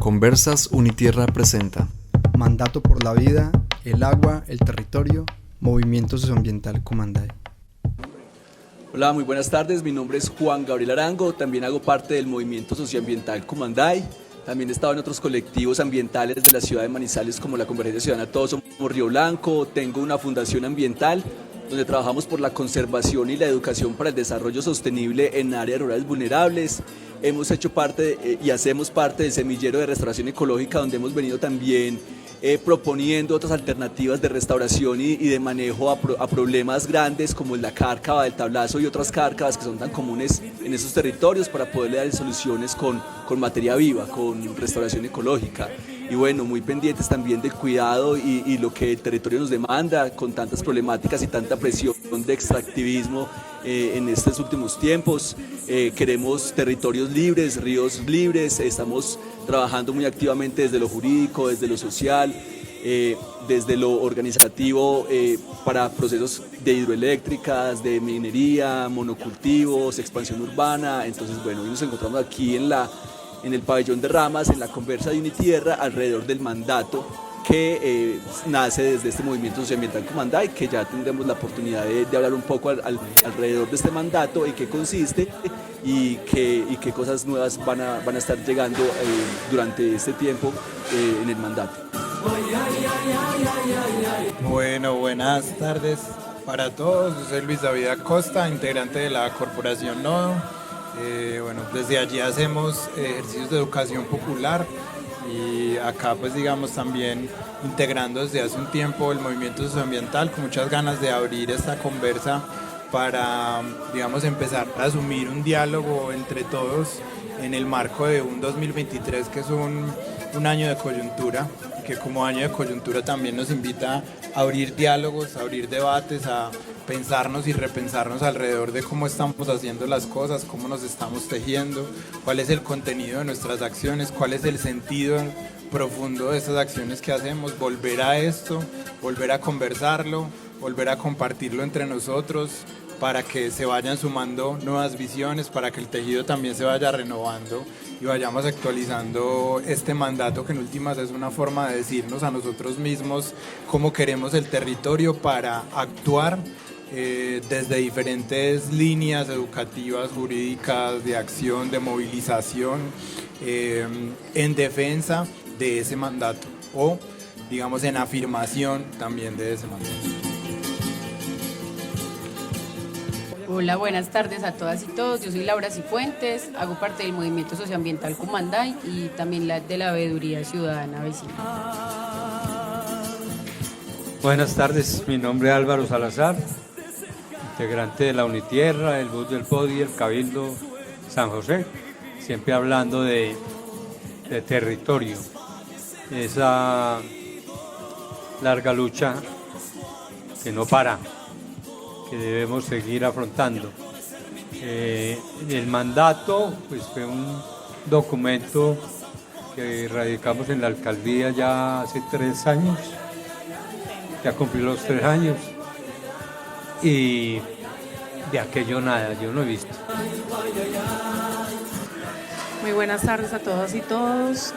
Conversas Unitierra presenta Mandato por la vida, el agua, el territorio, Movimiento Socioambiental Cumanday. Hola, muy buenas tardes, mi nombre es Juan Gabriel Arango, también hago parte del Movimiento Socioambiental Cumanday, también he estado en otros colectivos ambientales de la ciudad de Manizales como la Convergencia Ciudadana Todos Somos Río Blanco, tengo una fundación ambiental donde trabajamos por la conservación y la educación para el desarrollo sostenible en áreas rurales vulnerables. Hemos hecho parte y hacemos parte del semillero de restauración ecológica, donde hemos venido también proponiendo otras alternativas de restauración y de manejo a problemas grandes como la cárcava del tablazo y otras cárcavas que son tan comunes en esos territorios, para poderle dar soluciones con materia viva, con restauración ecológica. Y bueno, muy pendientes también del cuidado y lo que el territorio nos demanda, con tantas problemáticas y tanta presión de extractivismo en estos últimos tiempos. Queremos territorios libres, ríos libres, estamos trabajando muy activamente desde lo jurídico, desde lo social, desde lo organizativo para procesos de hidroeléctricas, de minería, monocultivos, expansión urbana. Entonces, bueno, hoy nos encontramos aquí en el pabellón de Ramas, en la conversa de Unitierra, alrededor del mandato que nace desde este Movimiento Socioambiental Cumanday, que ya tendremos la oportunidad de hablar un poco alrededor de este mandato, en qué consiste y qué cosas nuevas van a estar llegando durante este tiempo en el mandato. Bueno, buenas tardes para todos. Yo soy Luis David Acosta, integrante de la Corporación Nodo. Bueno, desde allí hacemos ejercicios de educación popular y acá pues digamos también integrando desde hace un tiempo el movimiento socioambiental, con muchas ganas de abrir esta conversa para digamos empezar a asumir un diálogo entre todos en el marco de un 2023 que es un año de coyuntura, que como año de coyuntura también nos invita a abrir diálogos, a abrir debates, a pensarnos y repensarnos alrededor de cómo estamos haciendo las cosas, cómo nos estamos tejiendo, cuál es el contenido de nuestras acciones, cuál es el sentido profundo de esas acciones que hacemos, volver a esto, volver a conversarlo, volver a compartirlo entre nosotros, para que se vayan sumando nuevas visiones, para que el tejido también se vaya renovando y vayamos actualizando este mandato, que en últimas es una forma de decirnos a nosotros mismos cómo queremos el territorio para actuar desde diferentes líneas educativas, jurídicas, de acción, de movilización, en defensa de ese mandato o, digamos, en afirmación también de ese mandato. Hola, buenas tardes a todas y todos. Yo soy Laura Cifuentes, hago parte del Movimiento Socioambiental Cumanday y también de la Veeduría Ciudadana Vecina. Buenas tardes, mi nombre es Álvaro Salazar, integrante de la Unitierra, el Bus del Podi, el Cabildo San José, siempre hablando de territorio, esa larga lucha que no para, que debemos seguir afrontando. El mandato pues, fue un documento que radicamos en la alcaldía ya hace 3 años, ya cumplí los 3 años y de aquello nada, yo no he visto. Muy buenas tardes a todas y todos.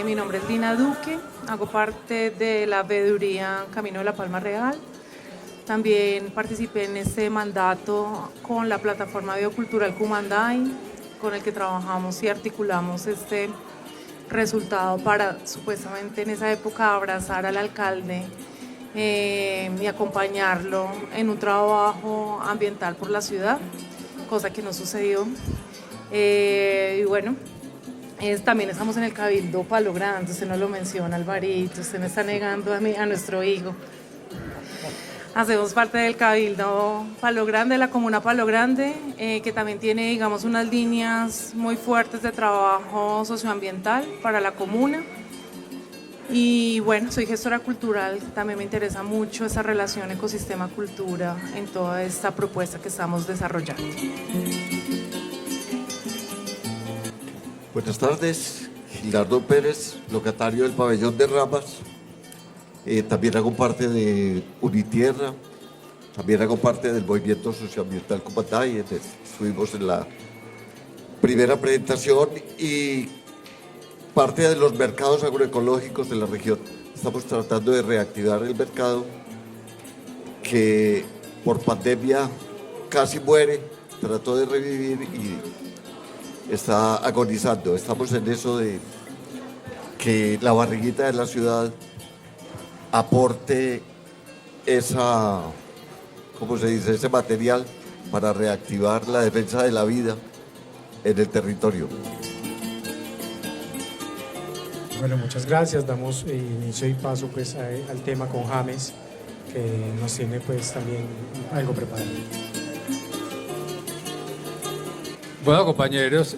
Mi nombre es Lina Duque, hago parte de la Veeduría Camino de la Palma Real. También participé en este mandato con la plataforma Biocultural Cumanday, con el que trabajamos y articulamos este resultado para supuestamente en esa época abrazar al alcalde y acompañarlo en un trabajo ambiental por la ciudad, cosa que no sucedió. Y bueno, también estamos en el Cabildo Palo Grande, usted no lo menciona, Alvarito, usted me está negando a nuestro hijo. Hacemos parte del Cabildo Palo Grande, de la Comuna Palo Grande, que también tiene, digamos, unas líneas muy fuertes de trabajo socioambiental para la comuna. Y bueno, soy gestora cultural, también me interesa mucho esa relación ecosistema-cultura en toda esta propuesta que estamos desarrollando. Buenas tardes, Gilardo Pérez, locatario del pabellón de Ramas. También hago parte de Unitierra, también hago parte del Movimiento Socioambiental Cumanday. Estuvimos en la primera presentación y parte de los mercados agroecológicos de la región. Estamos tratando de reactivar el mercado que por pandemia casi muere, trató de revivir y está agonizando. Estamos en eso de que la barriguita de la ciudad aporte esa, ¿cómo se dice?, ese material para reactivar la defensa de la vida en el territorio. Bueno, muchas gracias. Damos inicio y paso pues al tema con James, que nos tiene pues también algo preparado. Bueno, compañeros,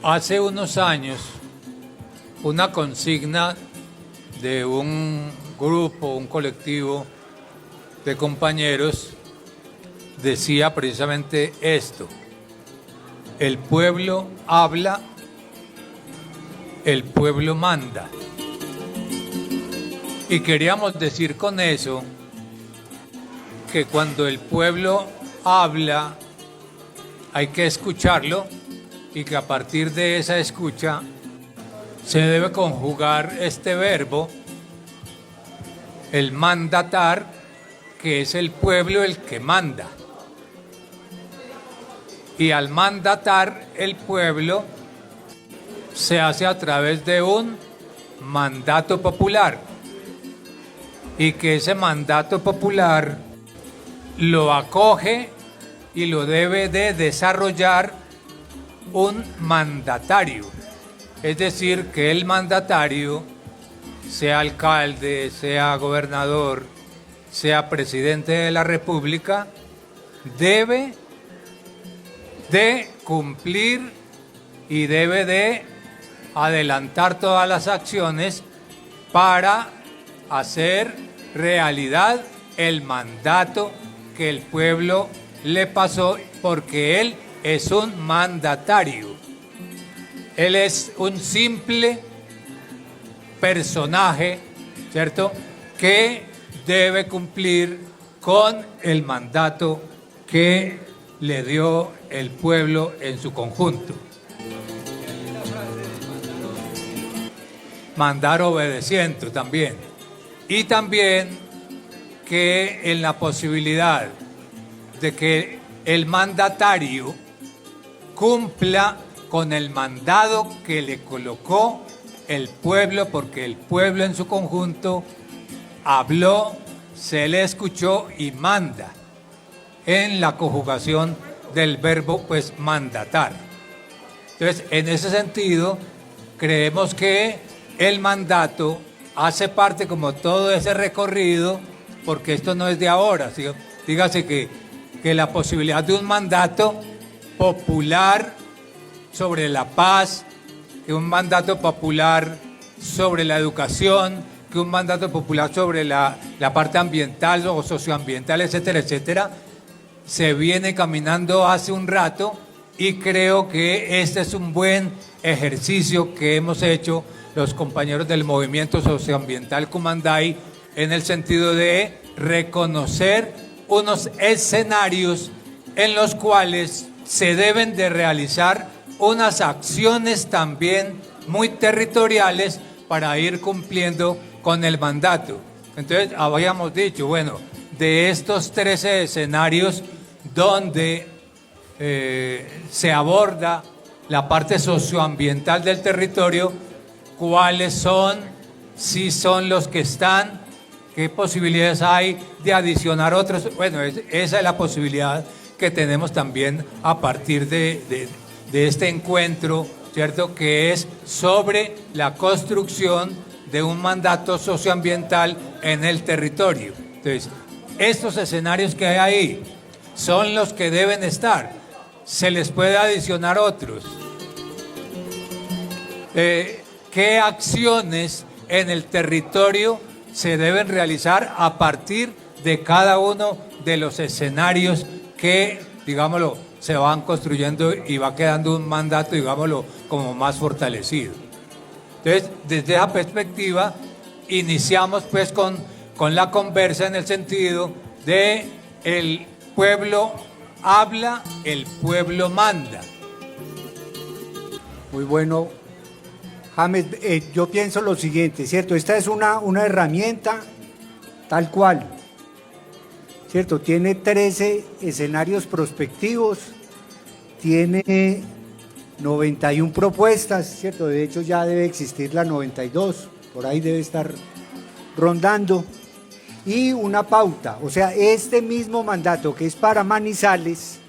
hace unos años una consigna de un grupo, un colectivo de compañeros decía precisamente esto: el pueblo habla, el pueblo manda. Y queríamos decir con eso que cuando el pueblo habla hay que escucharlo y que a partir de esa escucha se debe conjugar este verbo, el mandatar, que es el pueblo el que manda. Y al mandatar el pueblo se hace a través de un mandato popular, y que ese mandato popular lo acoge y lo debe de desarrollar un mandatario. Es decir, que el mandatario, sea alcalde, sea gobernador, sea presidente de la República, debe de cumplir y debe de adelantar todas las acciones para hacer realidad el mandato que el pueblo le pasó, porque él es un mandatario. Él es un simple personaje, ¿cierto?, que debe cumplir con el mandato que le dio el pueblo en su conjunto. Mandar obedeciendo también. Y también que en la posibilidad de que el mandatario cumpla con el mandado que le colocó el pueblo, porque el pueblo en su conjunto habló, se le escuchó y manda, en la conjugación del verbo pues mandatar. Entonces, en ese sentido, creemos que el mandato hace parte como todo ese recorrido, porque esto no es de ahora, ¿sí? Dígase que la posibilidad de un mandato popular sobre la paz, que un mandato popular sobre la educación, que un mandato popular sobre la parte ambiental o socioambiental, etcétera, etcétera, se viene caminando hace un rato, y creo que este es un buen ejercicio que hemos hecho los compañeros del Movimiento Socioambiental Cumanday, en el sentido de reconocer unos escenarios en los cuales se deben de realizar unas acciones también muy territoriales para ir cumpliendo con el mandato. Entonces, habíamos dicho, bueno, de estos 13 escenarios donde se aborda la parte socioambiental del territorio, ¿cuáles son? Si son los que están, ¿qué posibilidades hay de adicionar otros? Bueno, esa es la posibilidad que tenemos también a partir de este encuentro, ¿cierto?, que es sobre la construcción de un mandato socioambiental en el territorio. Entonces, estos escenarios que hay ahí son los que deben estar. Se les puede adicionar otros. ¿Qué acciones en el territorio se deben realizar a partir de cada uno de los escenarios que, digámoslo, se van construyendo y va quedando un mandato, digámoslo, como más fortalecido? Entonces, desde esa perspectiva, iniciamos pues con la conversa en el sentido de el pueblo habla, el pueblo manda. Muy bueno. James, yo pienso lo siguiente, ¿cierto? Esta es una herramienta tal cual, ¿cierto? Tiene 13 escenarios prospectivos, tiene 91 propuestas, ¿cierto? De hecho ya debe existir la 92, por ahí debe estar rondando, y una pauta. O sea, este mismo mandato que es para Manizales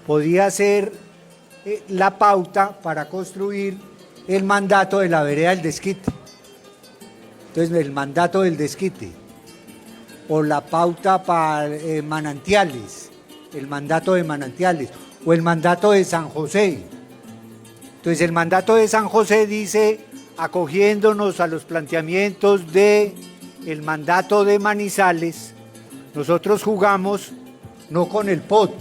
podía ser la pauta para construir el mandato de la vereda del Desquite. Entonces, el mandato del Desquite, o la pauta para Manantiales, el mandato de Manantiales, o el mandato de San José. Entonces, el mandato de San José dice, acogiéndonos a los planteamientos de el mandato de Manizales, nosotros jugamos no con el POT,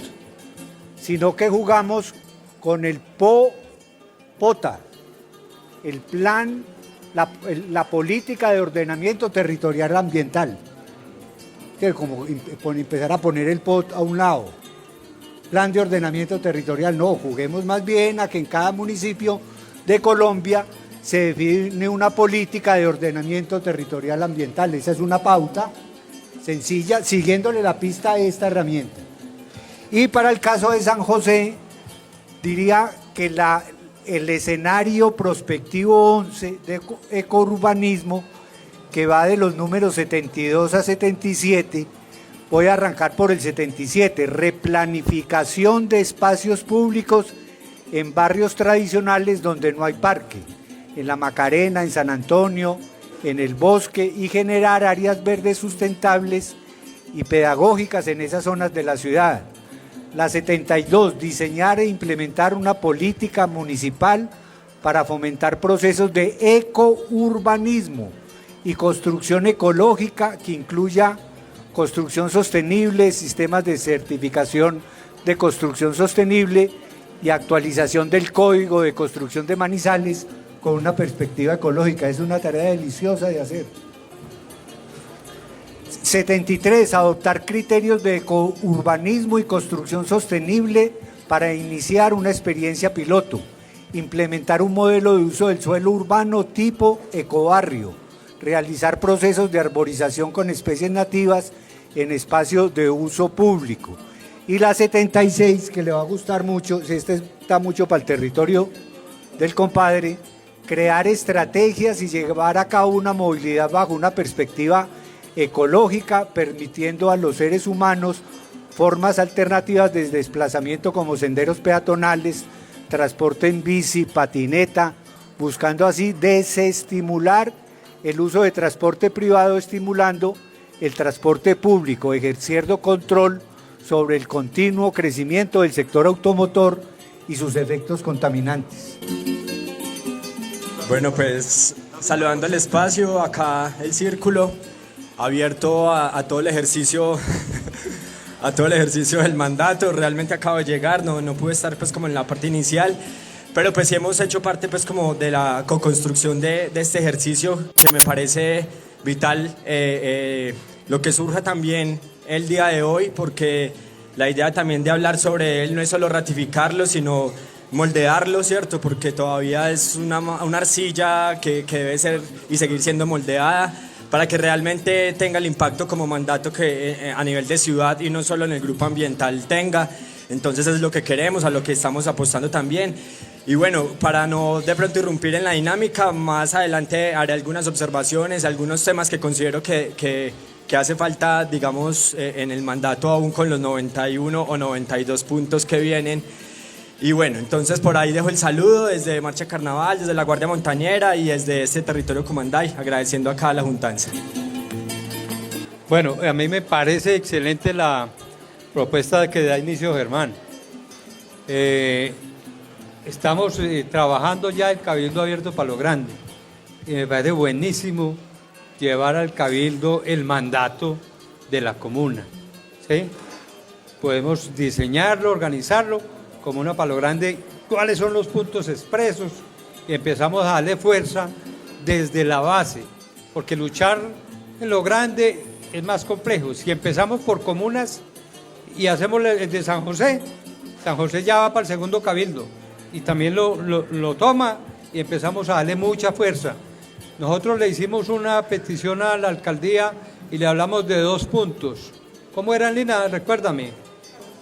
sino que jugamos con el POTA, el plan, la política de ordenamiento territorial ambiental. Que como empezar a poner el POT a un lado. Plan de ordenamiento territorial, no, juguemos más bien a que en cada municipio de Colombia se define una política de ordenamiento territorial ambiental. Esa es una pauta sencilla, siguiéndole la pista a esta herramienta. Y para el caso de San José, diría que el escenario prospectivo 11 de ecourbanismo, que va de los números 72 a 77, voy a arrancar por el 77, replanificación de espacios públicos en barrios tradicionales donde no hay parque, en La Macarena, en San Antonio, en el Bosque, y generar áreas verdes sustentables y pedagógicas en esas zonas de la ciudad. La 72, diseñar e implementar una política municipal para fomentar procesos de ecourbanismo y construcción ecológica que incluya construcción sostenible, sistemas de certificación de construcción sostenible y actualización del Código de Construcción de Manizales con una perspectiva ecológica. Es una tarea deliciosa de hacer. 73. Adoptar criterios de ecourbanismo y construcción sostenible para iniciar una experiencia piloto. Implementar un modelo de uso del suelo urbano tipo ecobarrio. Realizar procesos de arborización con especies nativas en espacios de uso público. Y la 76, que le va a gustar mucho, este está mucho para el territorio del compadre, crear estrategias y llevar a cabo una movilidad bajo una perspectiva ecológica, permitiendo a los seres humanos formas alternativas de desplazamiento como senderos peatonales, transporte en bici, patineta, buscando así desestimular el uso de transporte privado, estimulando el transporte público, ejerciendo control sobre el continuo crecimiento del sector automotor y sus efectos contaminantes. Bueno, pues saludando el espacio, acá el círculo abierto a todo el ejercicio a todo el ejercicio del mandato. Realmente acabo de llegar, no pude estar pues como en la parte inicial, pero pues sí hemos hecho parte pues como de la co-construcción de este ejercicio, que me parece vital lo que surja también el día de hoy, porque la idea también de hablar sobre él no es solo ratificarlo, sino moldearlo, ¿cierto? Porque todavía es una arcilla que debe ser y seguir siendo moldeada para que realmente tenga el impacto como mandato que a nivel de ciudad y no solo en el grupo ambiental tenga. Entonces es lo que queremos, a lo que estamos apostando también. Y bueno, para no de pronto irrumpir en la dinámica, más adelante haré algunas observaciones, algunos temas que considero que hace falta, digamos, en el mandato, aún con los 91 o 92 puntos que vienen. Y bueno, entonces por ahí dejo el saludo desde Marcha Carnaval, desde la Guardia Montañera y desde este territorio Cumanday, agradeciendo acá a la juntanza. Bueno, a mí me parece excelente la propuesta que da inicio Germán. Estamos trabajando ya el Cabildo Abierto para lo grande y me parece buenísimo llevar al Cabildo el mandato de la comuna, ¿sí? Podemos diseñarlo, organizarlo como una para lo grande, cuáles son los puntos expresos, y empezamos a darle fuerza desde la base, porque luchar en lo grande es más complejo. Si empezamos por comunas y hacemos el de San José ya va para el segundo cabildo, y también lo toma y empezamos a darle mucha fuerza. Nosotros le hicimos una petición a la alcaldía y le hablamos de 2 puntos. ¿Cómo eran, Lina? Recuérdame.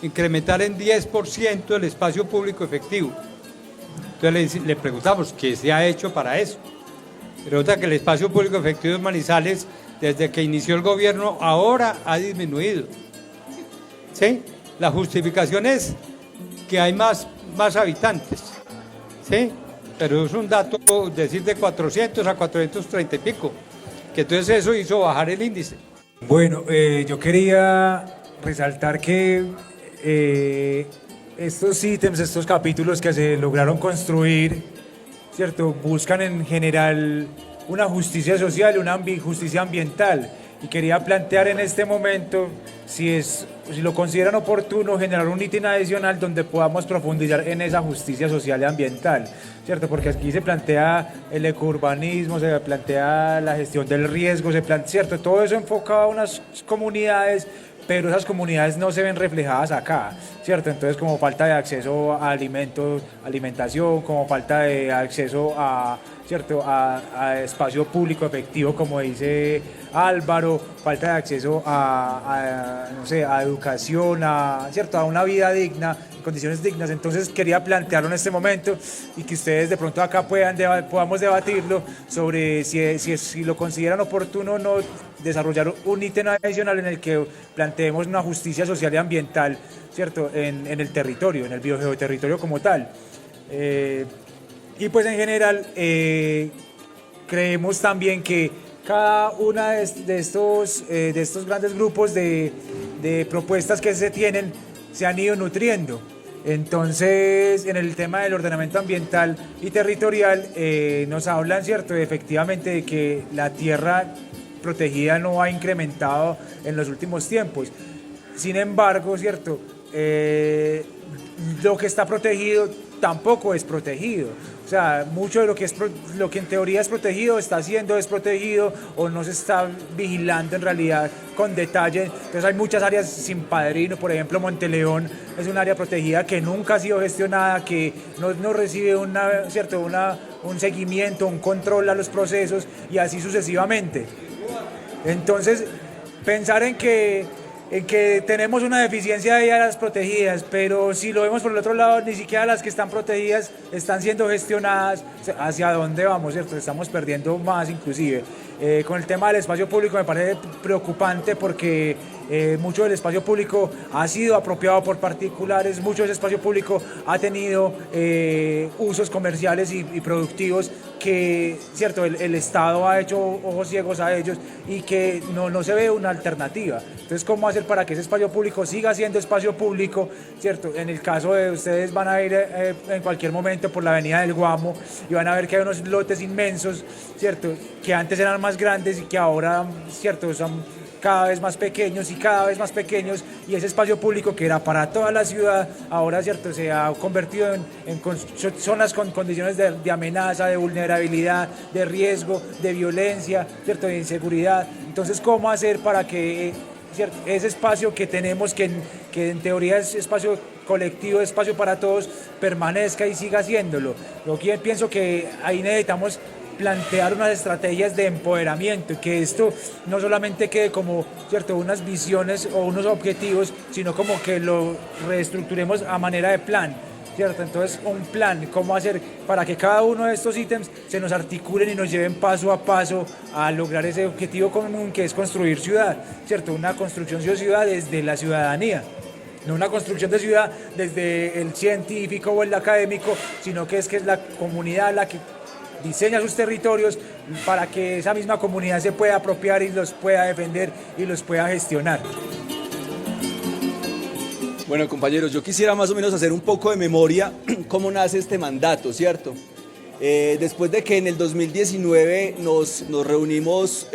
Incrementar en 10% el espacio público efectivo. Entonces le preguntamos qué se ha hecho para eso. Resulta que el espacio público efectivo en Manizales, desde que inició el gobierno, ahora ha disminuido. ¿Sí? La justificación es que hay más habitantes. ¿Sí? Pero es un dato, decir de 400 a 430 y pico, que entonces eso hizo bajar el índice. Bueno, yo quería resaltar que estos ítems, estos capítulos que se lograron construir, ¿cierto?, buscan en general una justicia social, una justicia ambiental. Y quería plantear en este momento si lo consideran oportuno generar un ítem adicional donde podamos profundizar en esa justicia social y ambiental, ¿cierto? Porque aquí se plantea el ecourbanismo, se plantea la gestión del riesgo, ¿cierto? Todo eso enfocado a unas comunidades, pero esas comunidades no se ven reflejadas acá, ¿cierto? Entonces, como falta de acceso a alimentos, alimentación, como falta de acceso ¿cierto?, a espacio público efectivo, como dice Álvaro, falta de acceso no sé, a educación, ¿cierto?, a una vida digna, condiciones dignas. Entonces quería plantearlo en este momento y que ustedes de pronto acá podamos debatirlo sobre si lo consideran oportuno o no desarrollar un ítem adicional en el que planteemos una justicia social y ambiental, ¿cierto?, en el territorio, en el biogeoterritorio como tal. Y pues en general creemos también que cada una de estos grandes grupos de propuestas que se tienen se han ido nutriendo. Entonces, en el tema del ordenamiento ambiental y territorial nos hablan, ¿cierto?, efectivamente de que la tierra protegida no ha incrementado en los últimos tiempos. Sin embargo, ¿cierto?, lo que está protegido tampoco es protegido. O sea, mucho de lo que en teoría es protegido está siendo desprotegido o no se está vigilando en realidad con detalle. Entonces hay muchas áreas sin padrino, por ejemplo Monteleón es un área protegida que nunca ha sido gestionada, que no recibe un seguimiento, un control a los procesos y así sucesivamente. Entonces, pensar en que tenemos una deficiencia de áreas protegidas, pero si lo vemos por el otro lado, ni siquiera las que están protegidas están siendo gestionadas. ¿Hacia dónde vamos, cierto? Estamos perdiendo más inclusive. Con el tema del espacio público me parece preocupante porque mucho del espacio público ha sido apropiado por particulares, mucho del espacio público ha tenido usos comerciales y productivos que, cierto, el Estado ha hecho ojos ciegos a ellos y que no se ve una alternativa. Entonces, ¿cómo hacer para que ese espacio público siga siendo espacio público, cierto? En el caso de ustedes van a ir en cualquier momento por la avenida del Guamo y van a ver que hay unos lotes inmensos, cierto, que antes eran más grandes y que ahora, cierto, son cada vez más pequeños y ese espacio público que era para toda la ciudad ahora, cierto, se ha convertido en zonas con condiciones de amenaza, de vulnerabilidad, de riesgo, de violencia, cierto, de inseguridad. Entonces, ¿cómo hacer para que, cierto, ese espacio que tenemos, que en teoría es espacio colectivo, espacio para todos, permanezca y siga haciéndolo? Yo pienso que ahí necesitamos plantear unas estrategias de empoderamiento y que esto no solamente quede como, cierto, unas visiones o unos objetivos, sino como que lo reestructuremos a manera de plan, ¿cierto? Entonces, un plan, cómo hacer para que cada uno de estos ítems se nos articulen y nos lleven paso a paso a lograr ese objetivo común que es construir ciudad, ¿cierto? Una construcción de ciudad desde la ciudadanía. No una construcción de ciudad desde el científico o el académico, sino que es la comunidad la que diseña sus territorios para que esa misma comunidad se pueda apropiar y los pueda defender y los pueda gestionar. Bueno, compañeros, yo quisiera más o menos hacer un poco de memoria cómo nace este mandato, ¿cierto? Después de que en el 2019 nos reunimos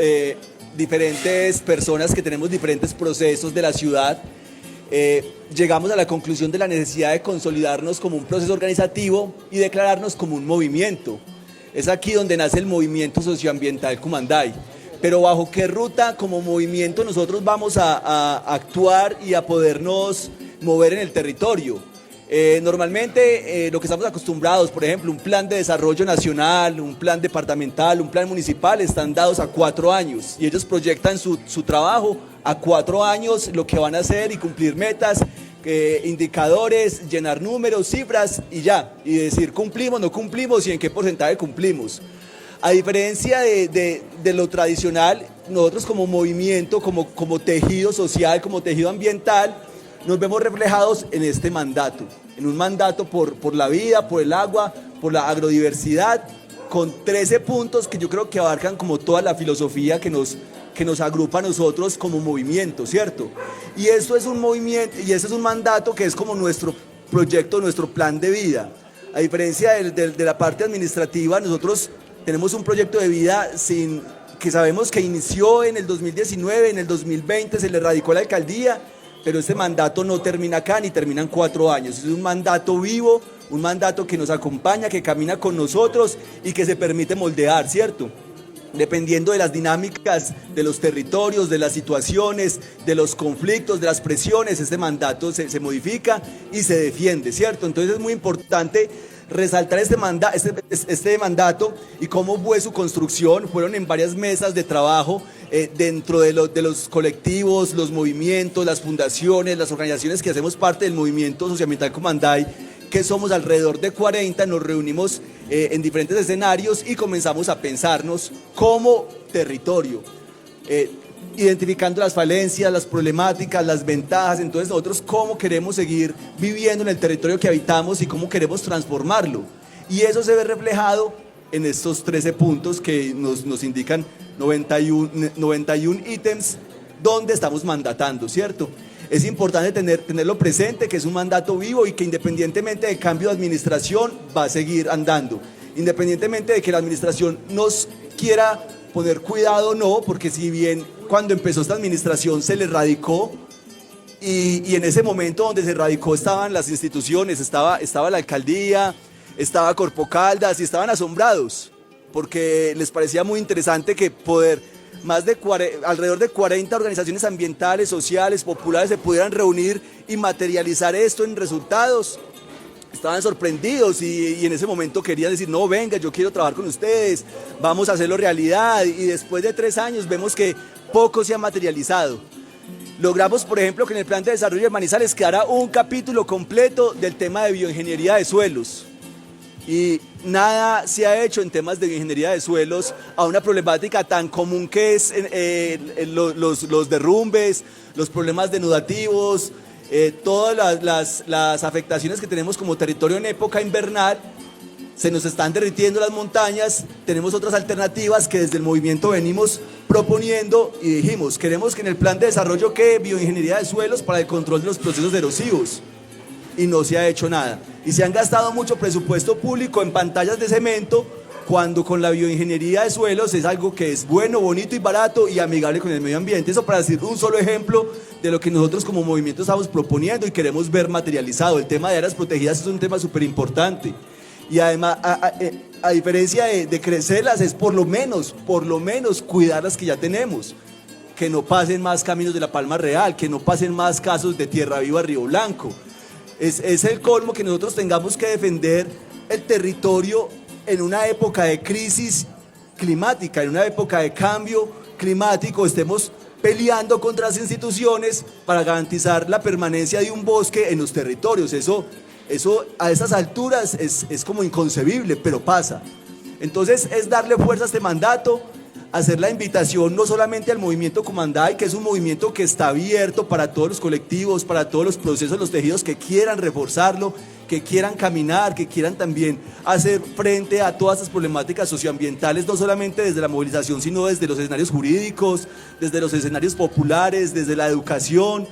diferentes personas que tenemos diferentes procesos de la ciudad, llegamos a la conclusión de la necesidad de consolidarnos como un proceso organizativo y declararnos como un movimiento. Es aquí donde nace el movimiento socioambiental Cumanday. Pero ¿bajo qué ruta como movimiento nosotros vamos a actuar y a podernos mover en el territorio? Normalmente lo que estamos acostumbrados, por ejemplo, un plan de desarrollo nacional, un plan departamental, un plan municipal, están dados a 4 años y ellos proyectan su trabajo a 4 años, lo que van a hacer y cumplir metas, indicadores, llenar números, cifras y ya, y decir cumplimos, no cumplimos y en qué porcentaje cumplimos. A diferencia de lo tradicional, nosotros como movimiento, como tejido social, como tejido ambiental, nos vemos reflejados en este mandato, en un mandato por la vida, por el agua, por la agrodiversidad, con 13 puntos que yo creo que abarcan como toda la filosofía que nos agrupa a nosotros como movimiento, ¿cierto? Y esto es un movimiento, y este es un mandato que es como nuestro proyecto, nuestro plan de vida. A diferencia de la parte administrativa, nosotros tenemos un proyecto de vida que sabemos que inició en el 2019, en el 2020 se le radicó la alcaldía, pero este mandato no termina acá ni termina en 4 años. Es un mandato vivo, un mandato que nos acompaña, que camina con nosotros y que se permite moldear, ¿cierto? Dependiendo de las dinámicas de los territorios, de las situaciones, de los conflictos, de las presiones, este mandato se modifica y se defiende, ¿cierto? Entonces es muy importante resaltar este mandato y cómo fue su construcción. Fueron en varias mesas de trabajo dentro de los colectivos, los movimientos, las fundaciones, las organizaciones que hacemos parte del movimiento socioambiental Comanday, que somos alrededor de 40, nos reunimos en diferentes escenarios y comenzamos a pensarnos como territorio, identificando las falencias, las problemáticas, las ventajas. Entonces nosotros cómo queremos seguir viviendo en el territorio que habitamos y cómo queremos transformarlo. Y eso se ve reflejado en estos 13 puntos que nos indican 91 ítems donde estamos mandatando, ¿cierto? Es importante tenerlo presente, que es un mandato vivo y que independientemente del cambio de administración va a seguir andando. Independientemente de que la administración nos quiera poner cuidado o no, porque si bien cuando empezó esta administración se le radicó y en ese momento donde se radicó estaban las instituciones, estaba la alcaldía, estaba Corpo Caldas y estaban asombrados porque les parecía muy interesante que alrededor de 40 organizaciones ambientales, sociales, populares se pudieran reunir y materializar esto en resultados. Estaban sorprendidos y en ese momento querían decir, no, venga, yo quiero trabajar con ustedes, vamos a hacerlo realidad. Y después de 3 años vemos que poco se ha materializado. Logramos, por ejemplo, que en el Plan de Desarrollo de Manizales quedara un capítulo completo del tema de bioingeniería de suelos. Y nada se ha hecho en temas de bioingeniería de suelos a una problemática tan común que es los derrumbes, los problemas denudativos, todas las afectaciones que tenemos como territorio en época invernal. Se nos están derritiendo las montañas, tenemos otras alternativas que desde el movimiento venimos proponiendo y dijimos, queremos que en el plan de desarrollo quede bioingeniería de suelos para el control de los procesos erosivos. Y no se ha hecho nada. Y se han gastado mucho presupuesto público en pantallas de cemento, cuando con la bioingeniería de suelos es algo que es bueno, bonito y barato y amigable con el medio ambiente. Eso para decir un solo ejemplo de lo que nosotros como movimiento estamos proponiendo y queremos ver materializado. El tema de áreas protegidas es un tema súper importante. Y además, a diferencia de crecerlas, es por lo menos cuidar las que ya tenemos. Que no pasen más caminos de la Palma Real, que no pasen más casos de Tierra Viva Río Blanco. Es el colmo que nosotros tengamos que defender el territorio en una época de crisis climática, en una época de cambio climático, estemos peleando contra las instituciones para garantizar la permanencia de un bosque en los territorios. Eso a esas alturas es como inconcebible, pero pasa. Entonces es darle fuerza a este mandato, hacer la invitación no solamente al movimiento Comanday, que es un movimiento que está abierto para todos los colectivos, para todos los procesos, los tejidos que quieran reforzarlo, que quieran caminar, que quieran también hacer frente a todas estas problemáticas socioambientales, no solamente desde la movilización, sino desde los escenarios jurídicos, desde los escenarios populares, desde la educación.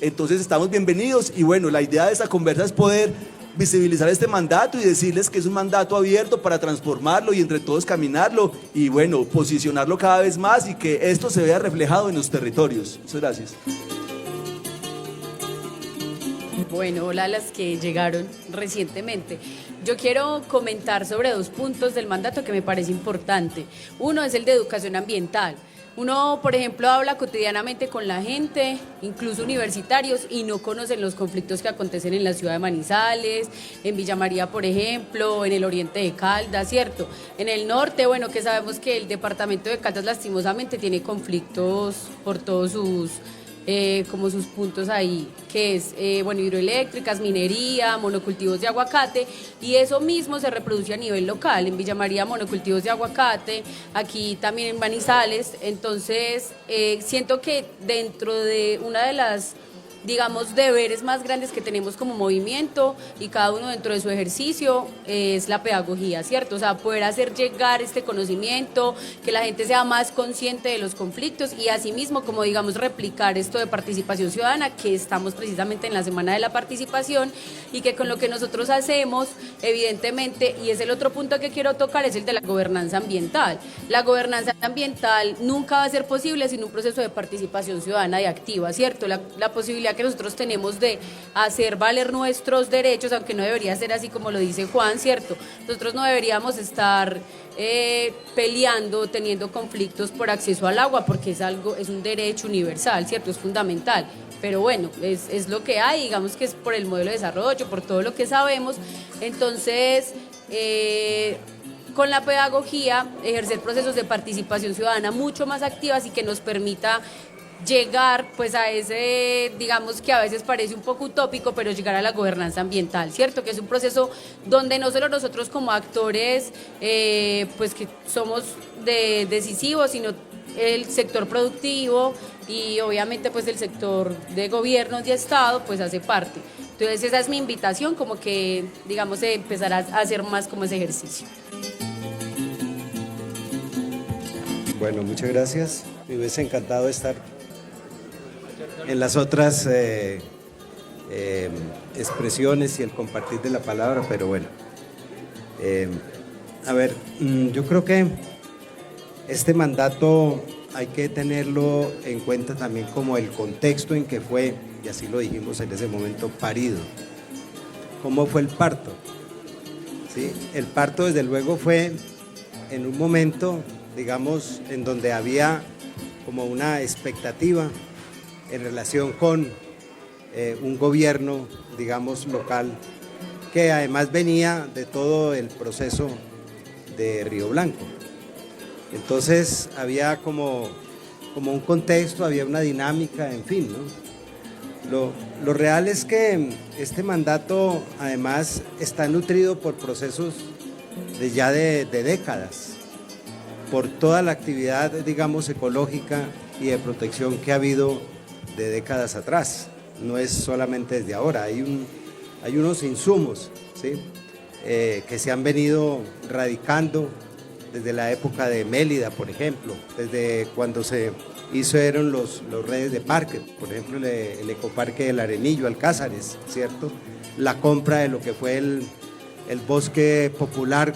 Entonces estamos bienvenidos y bueno, la idea de esta conversa es poder visibilizar este mandato y decirles que es un mandato abierto para transformarlo y entre todos caminarlo y bueno, posicionarlo cada vez más y que esto se vea reflejado en los territorios. Muchas gracias. Bueno, hola a las que llegaron recientemente. Yo quiero comentar sobre 2 puntos del mandato que me parece importante. Uno es el de educación ambiental. Uno, por ejemplo, habla cotidianamente con la gente, incluso universitarios, y no conocen los conflictos que acontecen en la ciudad de Manizales, en Villa María, por ejemplo, en el oriente de Caldas, ¿cierto? En el norte, bueno, que sabemos que el departamento de Caldas lastimosamente tiene conflictos por todos sus como sus puntos ahí, que es, bueno, hidroeléctricas, minería, monocultivos de aguacate, y eso mismo se reproduce a nivel local, en Villa María monocultivos de aguacate, aquí también en Manizales. Entonces siento que dentro de una de las, digamos, deberes más grandes que tenemos como movimiento, y cada uno dentro de su ejercicio, es la pedagogía, ¿cierto? O sea, poder hacer llegar este conocimiento, que la gente sea más consciente de los conflictos, y asimismo, como digamos, replicar esto de participación ciudadana, que estamos precisamente en la Semana de la Participación, y que con lo que nosotros hacemos, evidentemente, y es el otro punto que quiero tocar, es el de la gobernanza ambiental. La gobernanza ambiental nunca va a ser posible sin un proceso de participación ciudadana y activa, ¿cierto? La posibilidad que nosotros tenemos de hacer valer nuestros derechos, aunque no debería ser así como lo dice Juan, ¿cierto? Nosotros no deberíamos estar peleando, teniendo conflictos por acceso al agua, porque es un derecho universal, ¿cierto? Es fundamental. Pero bueno, es lo que hay, digamos que es por el modelo de desarrollo, por todo lo que sabemos. Entonces, con la pedagogía, ejercer procesos de participación ciudadana mucho más activas y que nos permita llegar pues a ese, digamos que a veces parece un poco utópico, pero llegar a la gobernanza ambiental, ¿cierto? Que es un proceso donde no solo nosotros como actores pues que somos decisivos, sino el sector productivo y obviamente pues el sector de gobiernos y Estado pues hace parte. Entonces esa es mi invitación, como que digamos empezar a hacer más como ese ejercicio. Bueno, muchas gracias. Me hubiese encantado estar en las otras expresiones y el compartir de la palabra, pero bueno. A ver, yo creo que este mandato hay que tenerlo en cuenta también como el contexto en que fue, y así lo dijimos en ese momento, parido. ¿Cómo fue el parto? ¿Sí? El parto desde luego fue en un momento, digamos, en donde había como una expectativa en relación con un gobierno, digamos, local, que además venía de todo el proceso de Río Blanco. Entonces había como un contexto, había una dinámica, en fin, ¿no? Lo real es que este mandato además está nutrido por procesos de décadas, por toda la actividad, digamos, ecológica y de protección que ha habido de décadas atrás. No es solamente desde ahora, hay unos insumos, ¿sí? Que se han venido radicando desde la época de Mélida, por ejemplo, desde cuando se hicieron los redes de parques, por ejemplo el ecoparque del Arenillo, Alcázares, ¿cierto? La compra de lo que fue el bosque popular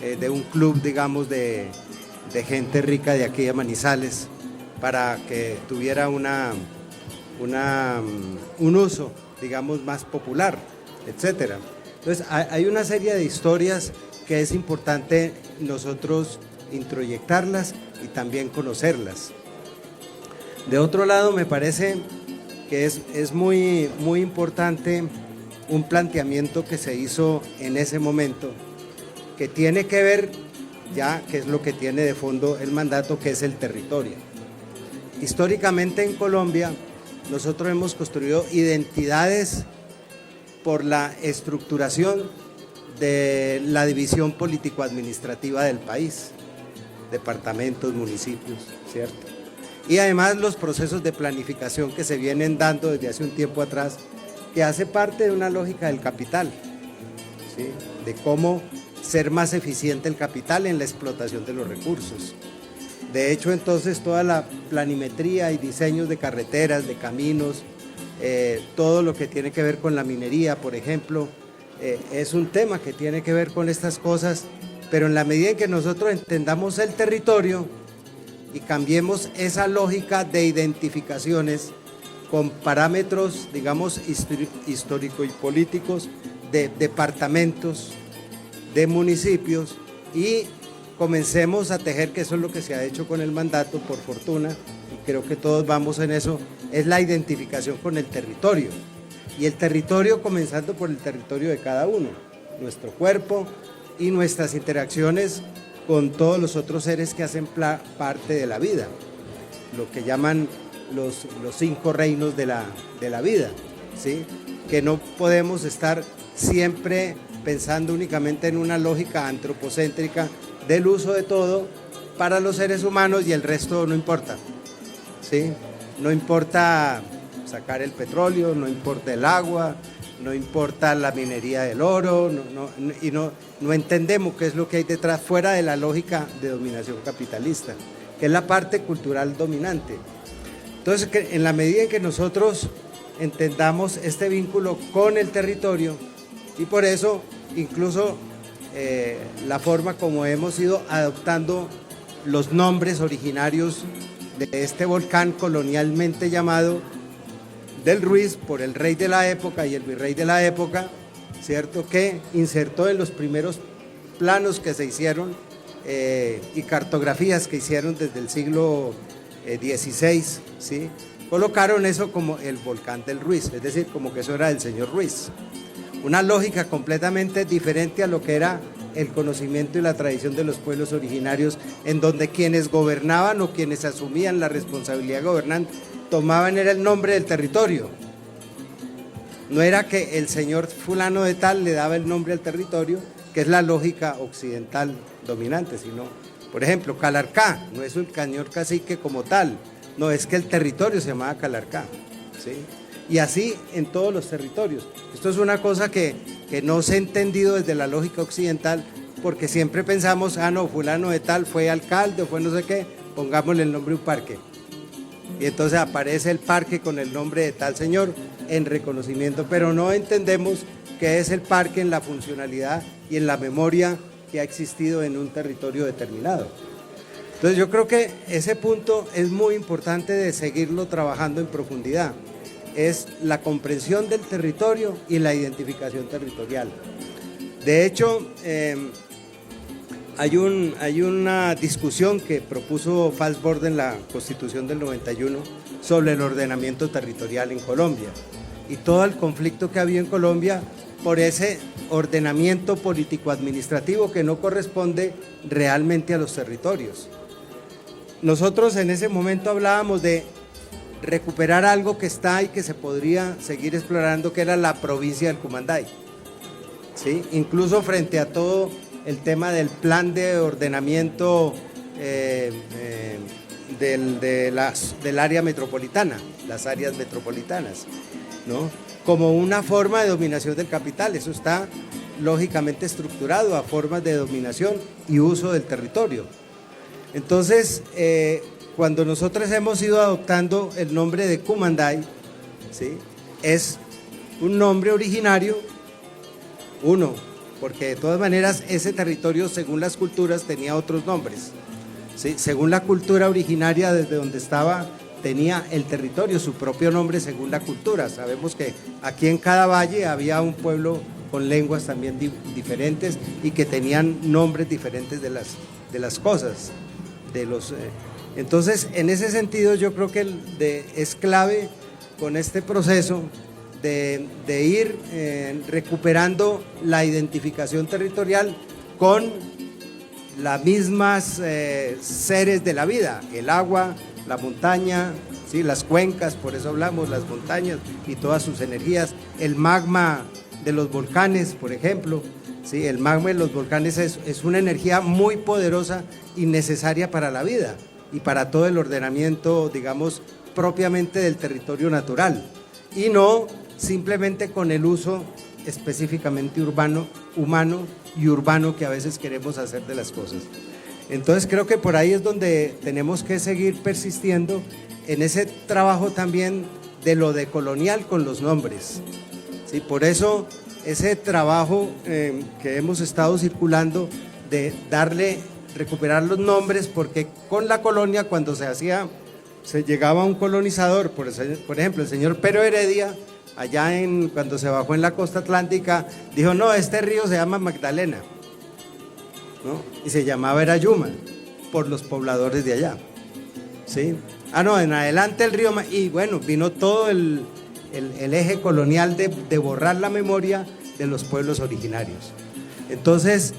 de un club, digamos, de gente rica de aquí de Manizales, para que tuviera un uso, digamos, más popular, etcétera. Entonces hay una serie de historias que es importante nosotros introyectarlas y también conocerlas. De otro lado, me parece que es muy importante un planteamiento que se hizo en ese momento, que tiene que ver ya, que es lo que tiene de fondo el mandato, que es el territorio. Históricamente en Colombia nosotros hemos construido identidades por la estructuración de la división político-administrativa del país, departamentos, municipios, ¿cierto? Y además los procesos de planificación que se vienen dando desde hace un tiempo atrás, que hace parte de una lógica del capital, ¿sí? De cómo ser más eficiente el capital en la explotación de los recursos. De hecho, entonces, toda la planimetría y diseños de carreteras, de caminos, todo lo que tiene que ver con la minería, por ejemplo, es un tema que tiene que ver con estas cosas, pero en la medida en que nosotros entendamos el territorio y cambiemos esa lógica de identificaciones con parámetros, digamos, histórico y políticos de departamentos, de municipios, y comencemos a tejer, que eso es lo que se ha hecho con el mandato, por fortuna, y creo que todos vamos en eso, es la identificación con el territorio. Y el territorio comenzando por el territorio de cada uno, nuestro cuerpo y nuestras interacciones con todos los otros seres que hacen parte de la vida, lo que llaman los 5 reinos de la vida, ¿sí? Que no podemos estar siempre pensando únicamente en una lógica antropocéntrica del uso de todo para los seres humanos y el resto no importa, ¿sí? No importa sacar el petróleo, no importa el agua, no importa la minería del oro, no entendemos qué es lo que hay detrás, fuera de la lógica de dominación capitalista, que es la parte cultural dominante. Entonces, en la medida en que nosotros entendamos este vínculo con el territorio, y por eso incluso la forma como hemos ido adoptando los nombres originarios de este volcán colonialmente llamado del Ruiz por el rey de la época y el virrey de la época, ¿cierto? Que insertó en los primeros planos que se hicieron y cartografías que hicieron desde el siglo XVI, ¿sí? Colocaron eso como el volcán del Ruiz, es decir, como que eso era del señor Ruiz. Una lógica completamente diferente a lo que era el conocimiento y la tradición de los pueblos originarios, en donde quienes gobernaban o quienes asumían la responsabilidad de gobernar tomaban era el nombre del territorio. No era que el señor fulano de tal le daba el nombre al territorio, que es la lógica occidental dominante, sino, por ejemplo, Calarcá, no es un señor cacique como tal, no, es que el territorio se llamaba Calarcá, ¿sí? Y así en todos los territorios. Esto es una cosa que no se ha entendido desde la lógica occidental, porque siempre pensamos, no, fulano de tal fue alcalde o fue no sé qué, pongámosle el nombre de un parque. Y entonces aparece el parque con el nombre de tal señor en reconocimiento, pero no entendemos qué es el parque en la funcionalidad y en la memoria que ha existido en un territorio determinado. Entonces yo creo que ese punto es muy importante de seguirlo trabajando en profundidad. Es la comprensión del territorio y la identificación territorial. De hecho, hay una discusión que propuso Falsborg en la Constitución del 91 sobre el ordenamiento territorial en Colombia y todo el conflicto que había en Colombia por ese ordenamiento político-administrativo que no corresponde realmente a los territorios. Nosotros en ese momento hablábamos de recuperar algo que está y que se podría seguir explorando, que era la provincia del Cumanday, ¿sí? Incluso frente a todo el tema del plan de ordenamiento del área metropolitana, las áreas metropolitanas, ¿no? Como una forma de dominación del capital. Eso está lógicamente estructurado a formas de dominación y uso del territorio. Entonces, cuando nosotros hemos ido adoptando el nombre de Cumanday, ¿sí? Es un nombre originario, porque de todas maneras ese territorio según las culturas tenía otros nombres, ¿sí? Según la cultura originaria desde donde estaba, tenía el territorio su propio nombre según la cultura. Sabemos que aquí en cada valle había un pueblo con lenguas también diferentes y que tenían nombres diferentes de las cosas, entonces en ese sentido yo creo que es clave con este proceso de ir recuperando la identificación territorial con las mismas seres de la vida, el agua, la montaña, ¿sí? Las cuencas, por eso hablamos, las montañas y todas sus energías, el magma de los volcanes, por ejemplo, ¿sí? El magma de los volcanes es una energía muy poderosa y necesaria para la vida y para todo el ordenamiento, digamos, propiamente del territorio natural, y no simplemente con el uso específicamente humano y urbano que a veces queremos hacer de las cosas. Entonces creo que por ahí es donde tenemos que seguir persistiendo en ese trabajo también de lo decolonial con los nombres, ¿sí? Por eso ese trabajo que hemos estado circulando de recuperar los nombres, porque con la colonia cuando se llegaba un colonizador, por ejemplo el señor Pero Heredia, allá cuando se bajó en la costa atlántica, dijo, no, este río se llama Magdalena. ¿no? Y se llamaba era Yuma, por los pobladores de allá, ¿sí? En adelante el río, y bueno, vino todo el eje colonial de borrar la memoria de los pueblos originarios. Entonces,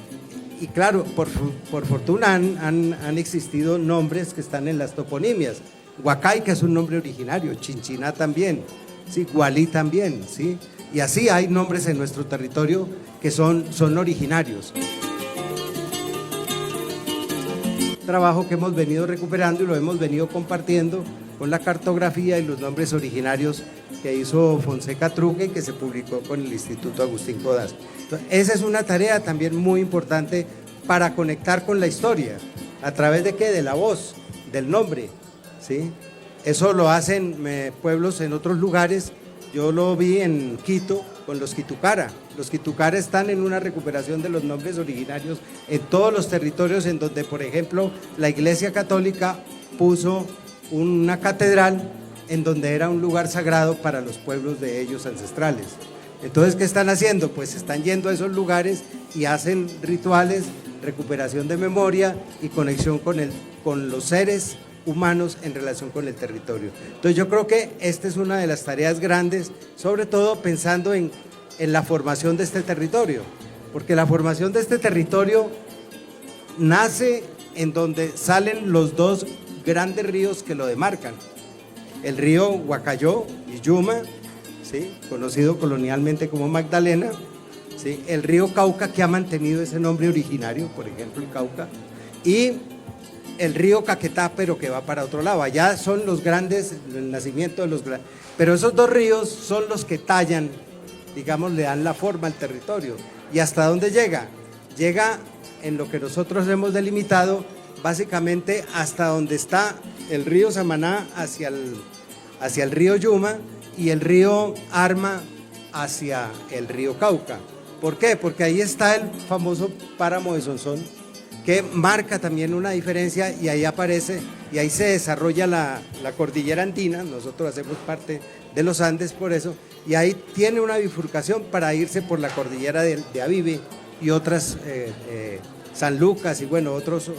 y claro, por fortuna han existido nombres que están en las toponimias. Huacay, que es un nombre originario, Chinchiná también, ¿sí? Gualí también, ¿sí? Y así hay nombres en nuestro territorio que son originarios. Trabajo que hemos venido recuperando y lo hemos venido compartiendo con la cartografía y los nombres originarios que hizo Fonseca Truque y que se publicó con el Instituto Agustín Codazzi. Entonces, esa es una tarea también muy importante para conectar con la historia. ¿A través de qué? De la voz, del nombre, ¿sí? Eso lo hacen pueblos en otros lugares. Yo lo vi en Quito con los Quitucara. Los Quitucara están en una recuperación de los nombres originarios en todos los territorios en donde, por ejemplo, la Iglesia Católica puso una catedral en donde era un lugar sagrado para los pueblos de ellos ancestrales. Entonces, ¿qué están haciendo? Pues están yendo a esos lugares y hacen rituales, recuperación de memoria y conexión con los seres humanos en relación con el territorio. Entonces yo creo que esta es una de las tareas grandes, sobre todo pensando en la formación de este territorio, porque la formación de este territorio nace en donde salen los dos grandes ríos que lo demarcan, el río Huacayó y Yuma, ¿sí? Conocido colonialmente como Magdalena, ¿sí? El río Cauca, que ha mantenido ese nombre originario, por ejemplo el Cauca, y el río Caquetá, pero que va para otro lado. Allá son los grandes, el nacimiento de los grandes, pero esos dos ríos son los que tallan, digamos, le dan la forma al territorio. ¿Y hasta dónde llega? Llega en lo que nosotros hemos delimitado, básicamente hasta donde está el río Samaná hacia el río Yuma y el río Arma hacia el río Cauca. ¿Por qué? Porque ahí está el famoso páramo de Sonsón, que marca también una diferencia, y ahí aparece, y ahí se desarrolla la cordillera andina. Nosotros hacemos parte de los Andes por eso, y ahí tiene una bifurcación para irse por la cordillera de Avive y otras, San Lucas y bueno, otras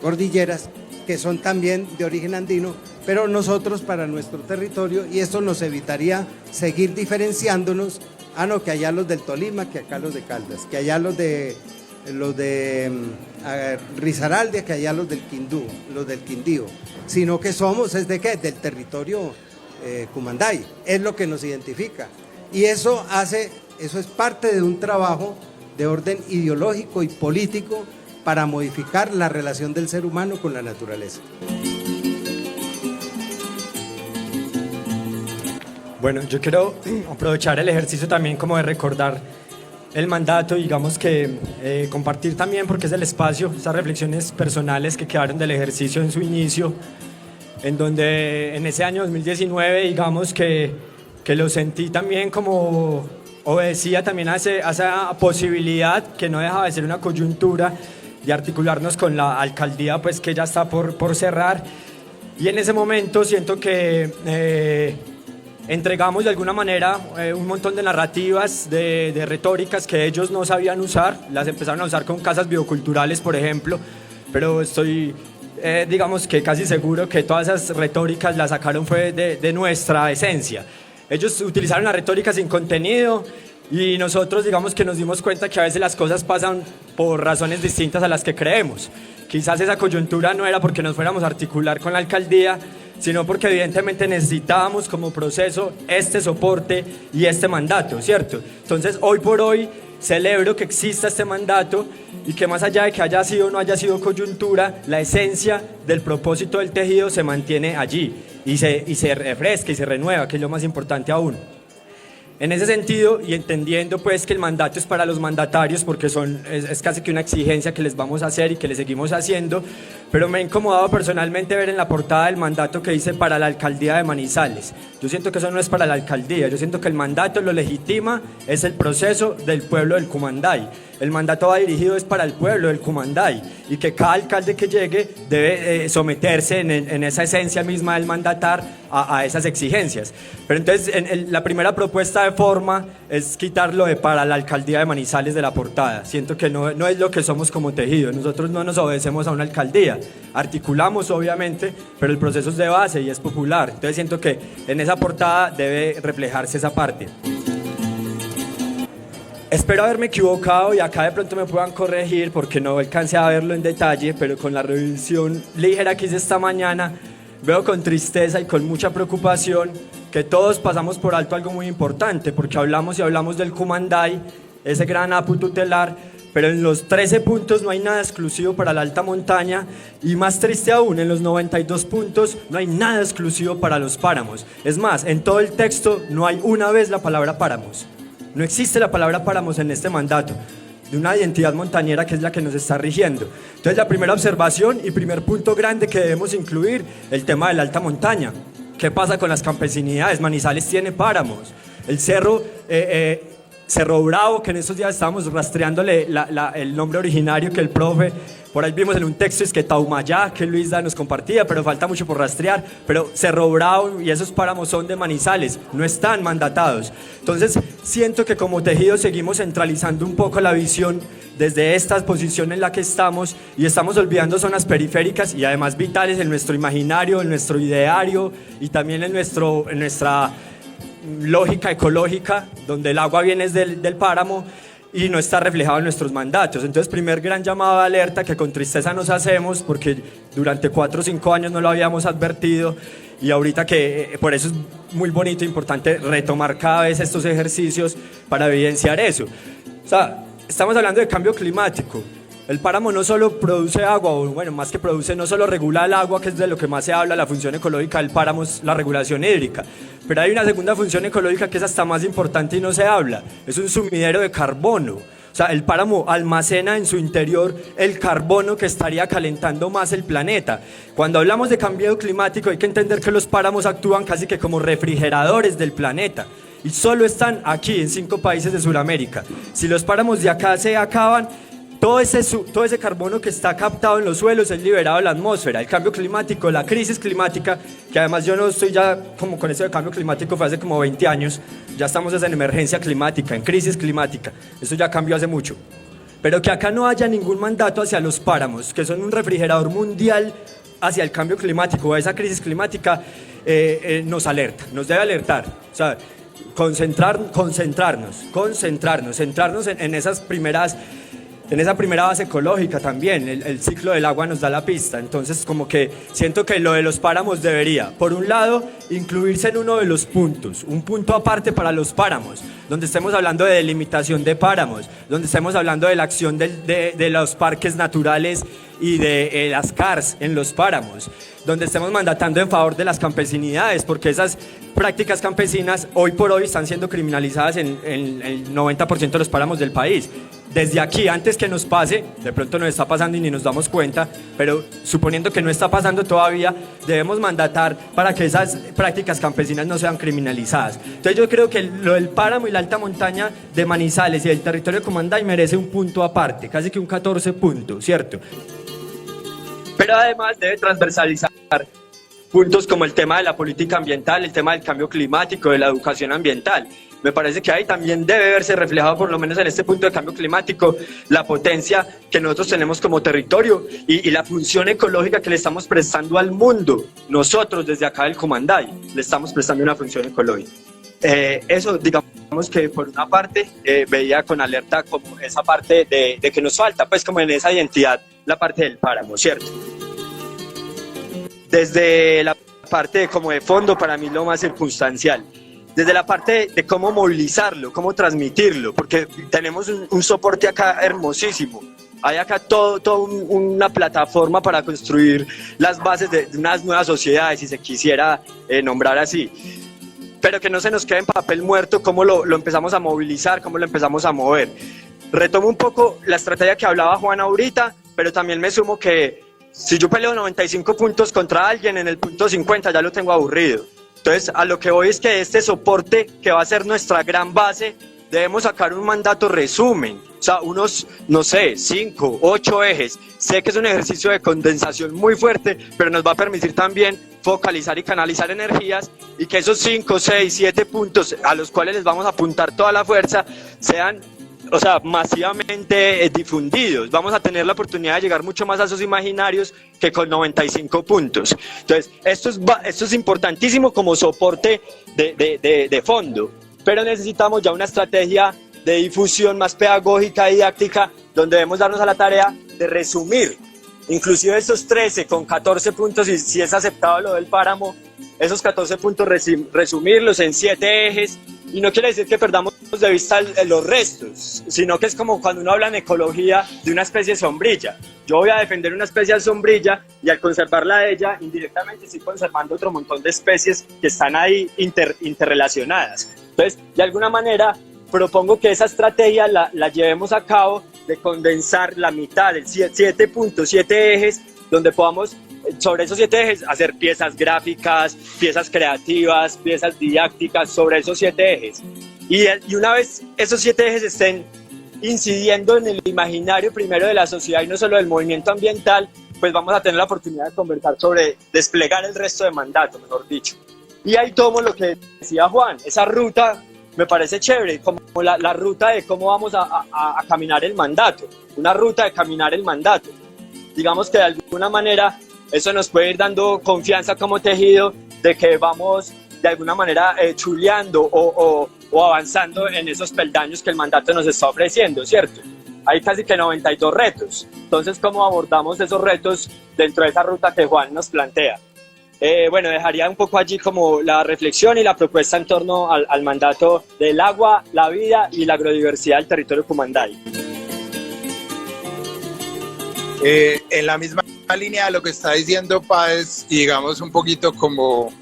cordilleras que son también de origen andino, pero nosotros para nuestro territorio, y esto nos evitaría seguir diferenciándonos. Que allá los del Tolima, que acá los de Caldas, que allá los de Risaralda, que allá los del Quindío, sino que somos, ¿es de qué? Del territorio Cumanday, es lo que nos identifica. Y eso es parte de un trabajo de orden ideológico y político para modificar la relación del ser humano con la naturaleza. Bueno, yo quiero aprovechar el ejercicio también como de recordar el mandato, digamos que compartir también, porque es el espacio, esas reflexiones personales que quedaron del ejercicio en su inicio, en donde en ese año 2019, digamos que lo sentí también como obedecía también a esa posibilidad que no dejaba de ser una coyuntura de articularnos con la alcaldía, pues que ya está por cerrar, y en ese momento siento que entregamos de alguna manera un montón de narrativas, de retóricas que ellos no sabían usar, las empezaron a usar con casas bioculturales, por ejemplo, pero estoy, digamos que casi seguro que todas esas retóricas las sacaron fue de nuestra esencia. Ellos utilizaron la retórica sin contenido y nosotros, digamos que nos dimos cuenta que a veces las cosas pasan por razones distintas a las que creemos. Quizás esa coyuntura no era porque nos fuéramos a articular con la alcaldía, sino porque evidentemente necesitábamos como proceso este soporte y este mandato, ¿cierto? Entonces, hoy por hoy celebro que exista este mandato y que más allá de que haya sido o no haya sido coyuntura, la esencia del propósito del tejido se mantiene allí y se refresca y se renueva, que es lo más importante aún. En ese sentido, y entendiendo pues que el mandato es para los mandatarios, porque es casi que una exigencia que les vamos a hacer y que les seguimos haciendo, pero me ha incomodado personalmente ver en la portada del mandato que dice para la alcaldía de Manizales. Yo siento que eso no es para la alcaldía, yo siento que el mandato lo legitima, es el proceso del pueblo del Cumanday. el mandato va dirigido es para el pueblo del Cumanday y que cada alcalde que llegue debe someterse en esa esencia misma del mandatar a esas exigencias. Pero entonces la primera propuesta de forma es quitarlo de para la alcaldía de Manizales de la portada. Siento que no es lo que somos como tejido, nosotros no nos obedecemos a una alcaldía, articulamos obviamente, pero el proceso es de base y es popular, entonces siento que en esa portada debe reflejarse esa parte. Espero haberme equivocado y acá de pronto me puedan corregir porque no alcancé a verlo en detalle, pero con la revisión ligera que hice esta mañana, veo con tristeza y con mucha preocupación que todos pasamos por alto algo muy importante, porque hablamos del Cumanday, ese gran apu tutelar, pero en los 13 puntos no hay nada exclusivo para la alta montaña y más triste aún, en los 92 puntos no hay nada exclusivo para los páramos. Es más, en todo el texto no hay una vez la palabra páramos. No existe la palabra páramos en este mandato de una identidad montañera que es la que nos está rigiendo. Entonces la primera observación y primer punto grande que debemos incluir, el tema de la alta montaña. ¿Qué pasa con las campesinidades? Manizales tiene páramos. El Cerro Bravo, que en estos días estábamos rastreándole el nombre originario que el profe, por ahí vimos en un texto, es que Taumayá, que Luisa nos compartía, pero falta mucho por rastrear, pero Cerro Bravo y esos páramos son de Manizales, no están mandatados. Entonces siento que como tejido seguimos centralizando un poco la visión desde esta posición en la que estamos y estamos olvidando zonas periféricas y además vitales en nuestro imaginario, en nuestro ideario y también en nuestra lógica ecológica, donde el agua viene del páramo y no está reflejado en nuestros mandatos. Entonces, primer gran llamado de alerta que con tristeza nos hacemos porque durante 4 o 5 años no lo habíamos advertido y ahorita que por eso es muy bonito e importante retomar cada vez estos ejercicios para evidenciar eso. O sea, estamos hablando de cambio climático. El páramo no solo produce agua, o bueno, más que produce, no solo regula el agua, que es de lo que más se habla, la función ecológica del páramo es la regulación hídrica, pero hay una segunda función ecológica que es hasta más importante y no se habla, es un sumidero de carbono. O sea, el páramo almacena en su interior el carbono que estaría calentando más el planeta. Cuando hablamos de cambio climático hay que entender que los páramos actúan casi que como refrigeradores del planeta. Y solo están aquí en 5 países de Sudamérica. Si los páramos de acá se acaban, todo ese carbono que está captado en los suelos es liberado a la atmósfera. El cambio climático, la crisis climática, que además yo no estoy ya como con eso de cambio climático, fue hace como 20 años, ya estamos en emergencia climática, en crisis climática, eso ya cambió hace mucho. Pero que acá no haya ningún mandato hacia los páramos, que son un refrigerador mundial hacia el cambio climático o a esa crisis climática, nos alerta, nos debe alertar. O sea, concentrarnos, centrarnos en esas primeras... En esa primera base ecológica también, el ciclo del agua nos da la pista, entonces como que siento que lo de los páramos debería, por un lado, incluirse en uno de los puntos, un punto aparte para los páramos, donde estemos hablando de delimitación de páramos, donde estemos hablando de la acción de los parques naturales y de las CARS en los páramos, donde estemos mandatando en favor de las campesinidades, porque esas prácticas campesinas hoy por hoy están siendo criminalizadas en el 90% de los páramos del país. Desde aquí, antes que nos pase, de pronto nos está pasando y ni nos damos cuenta, pero suponiendo que no está pasando todavía, debemos mandatar para que esas prácticas campesinas no sean criminalizadas. Entonces yo creo que lo del páramo y la alta montaña de Manizales y del territorio de Cumanday merece un punto aparte, casi que un 14 puntos, ¿cierto? Pero además debe transversalizar puntos como el tema de la política ambiental, el tema del cambio climático, de la educación ambiental. Me parece que ahí también debe verse reflejado, por lo menos en este punto de cambio climático, la potencia que nosotros tenemos como territorio y la función ecológica que le estamos prestando al mundo. Nosotros desde acá del Cumanday le estamos prestando una función ecológica. Eso, digamos que por una parte veía con alerta como esa parte de que nos falta, pues como en esa identidad, la parte del páramo, ¿cierto? Desde la parte como de fondo, para mí lo más circunstancial. Desde la parte de cómo movilizarlo, cómo transmitirlo, porque tenemos un soporte acá hermosísimo. Hay acá una plataforma para construir las bases de unas nuevas sociedades, si se quisiera nombrar así. Pero que no se nos quede en papel muerto cómo lo empezamos a movilizar, cómo lo empezamos a mover. Retomo un poco la estrategia que hablaba Juan ahorita, pero también me sumo que si yo peleo 95 puntos contra alguien, en el punto 50 ya lo tengo aburrido. Entonces, a lo que voy es que este soporte que va a ser nuestra gran base debemos sacar un mandato resumen, o sea, unos, no sé, 5, 8 ejes. Sé que es un ejercicio de condensación muy fuerte, pero nos va a permitir también focalizar y canalizar energías y que esos 5, 6, 7 puntos a los cuales les vamos a apuntar toda la fuerza sean, o sea, masivamente difundidos. Vamos a tener la oportunidad de llegar mucho más a esos imaginarios que con 95 puntos. Entonces, esto es importantísimo como soporte de fondo, pero necesitamos ya una estrategia de difusión más pedagógica, didáctica, donde debemos darnos a la tarea de resumir, inclusive estos 13 con 14 puntos, y si es aceptado lo del páramo, esos 14 puntos resumirlos en 7 ejes, y no quiere decir que perdamos de vista los restos, sino que es como cuando uno habla en ecología de una especie sombrilla. Yo voy a defender una especie de sombrilla y al conservarla de ella, indirectamente estoy conservando otro montón de especies que están ahí interrelacionadas. Entonces, de alguna manera, propongo que esa estrategia la llevemos a cabo de condensar la mitad, de 7 puntos, 7 ejes, donde podamos, sobre esos 7 ejes, hacer piezas gráficas, piezas creativas, piezas didácticas sobre esos 7 ejes. Y una vez esos 7 ejes estén incidiendo en el imaginario primero de la sociedad y no solo del movimiento ambiental, pues vamos a tener la oportunidad de conversar sobre desplegar el resto de mandato, mejor dicho. Y ahí tomo lo que decía Juan, esa ruta me parece chévere, como la ruta de cómo vamos a caminar el mandato, una ruta de caminar el mandato. Digamos que de alguna manera eso nos puede ir dando confianza como tejido de que vamos de alguna manera chuleando o avanzando en esos peldaños que el mandato nos está ofreciendo, ¿cierto? Hay casi que 92 retos, entonces ¿cómo abordamos esos retos dentro de esa ruta que Juan nos plantea? Bueno, dejaría un poco allí como la reflexión y la propuesta en torno al mandato del agua, la vida y la agrodiversidad del territorio Cumanday. En la misma línea de lo que está diciendo Páez, digamos un poquito como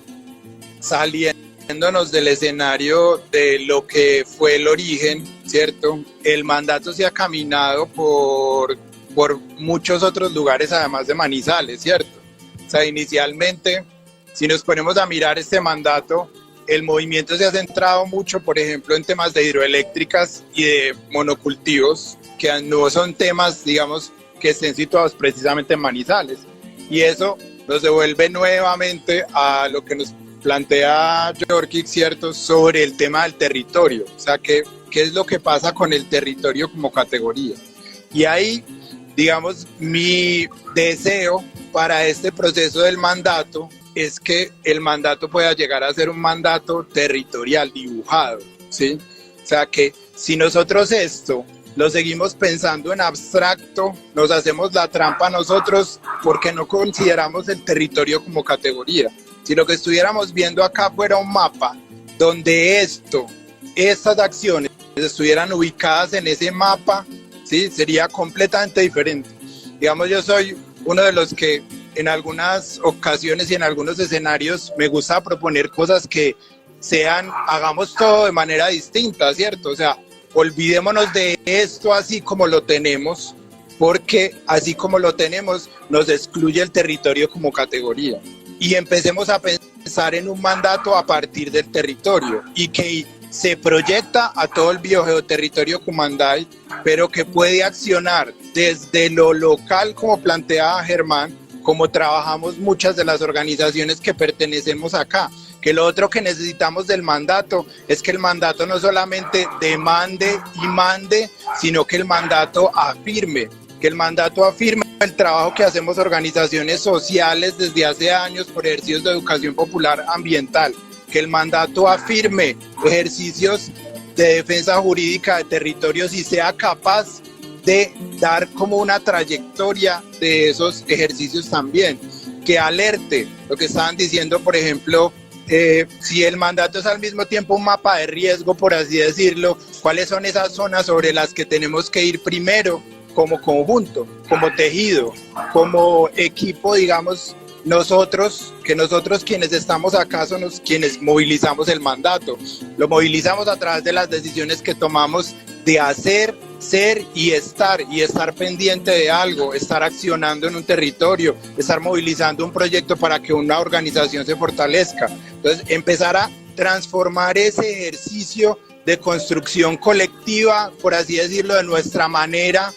saliéndonos del escenario de lo que fue el origen, ¿cierto? El mandato se ha caminado por muchos otros lugares además de Manizales, ¿cierto? O sea, inicialmente, si nos ponemos a mirar este mandato, el movimiento se ha centrado mucho, por ejemplo, en temas de hidroeléctricas y de monocultivos, que no son temas, digamos, que estén situados precisamente en Manizales. Y eso nos devuelve nuevamente a lo que nos plantea Yorkik, ¿cierto?, sobre el tema del territorio. O sea, ¿qué es lo que pasa con el territorio como categoría? Y ahí, digamos, mi deseo para este proceso del mandato es que el mandato pueda llegar a ser un mandato territorial dibujado, ¿sí? O sea, que si nosotros esto lo seguimos pensando en abstracto, nos hacemos la trampa nosotros porque no consideramos el territorio como categoría. Si lo que estuviéramos viendo acá fuera un mapa donde estas acciones estuvieran ubicadas en ese mapa, ¿sí?, sería completamente diferente. Digamos, yo soy uno de los que en algunas ocasiones y en algunos escenarios me gusta proponer cosas que hagamos todo de manera distinta, ¿cierto? O sea, olvidémonos de esto así como lo tenemos, porque así como lo tenemos nos excluye el territorio como categoría. Y empecemos a pensar en un mandato a partir del territorio y que se proyecta a todo el biogeoterritorio Cumanday, pero que puede accionar desde lo local, como planteaba Germán, como trabajamos muchas de las organizaciones que pertenecemos acá. Que lo otro que necesitamos del mandato es que el mandato no solamente demande y mande, sino que el mandato afirme, el trabajo que hacemos organizaciones sociales desde hace años por ejercicios de educación popular ambiental, que el mandato afirme ejercicios de defensa jurídica de territorios y sea capaz de dar como una trayectoria de esos ejercicios también, que alerte lo que estaban diciendo, por ejemplo, si el mandato es al mismo tiempo un mapa de riesgo, por así decirlo, ¿cuáles son esas zonas sobre las que tenemos que ir primero como conjunto, como tejido, como equipo, digamos, nosotros quienes estamos acá somos quienes movilizamos el mandato, lo movilizamos a través de las decisiones que tomamos de hacer, ser y estar pendiente de algo, estar accionando en un territorio, estar movilizando un proyecto para que una organización se fortalezca. Entonces, empezar a transformar ese ejercicio de construcción colectiva, por así decirlo, de nuestra manera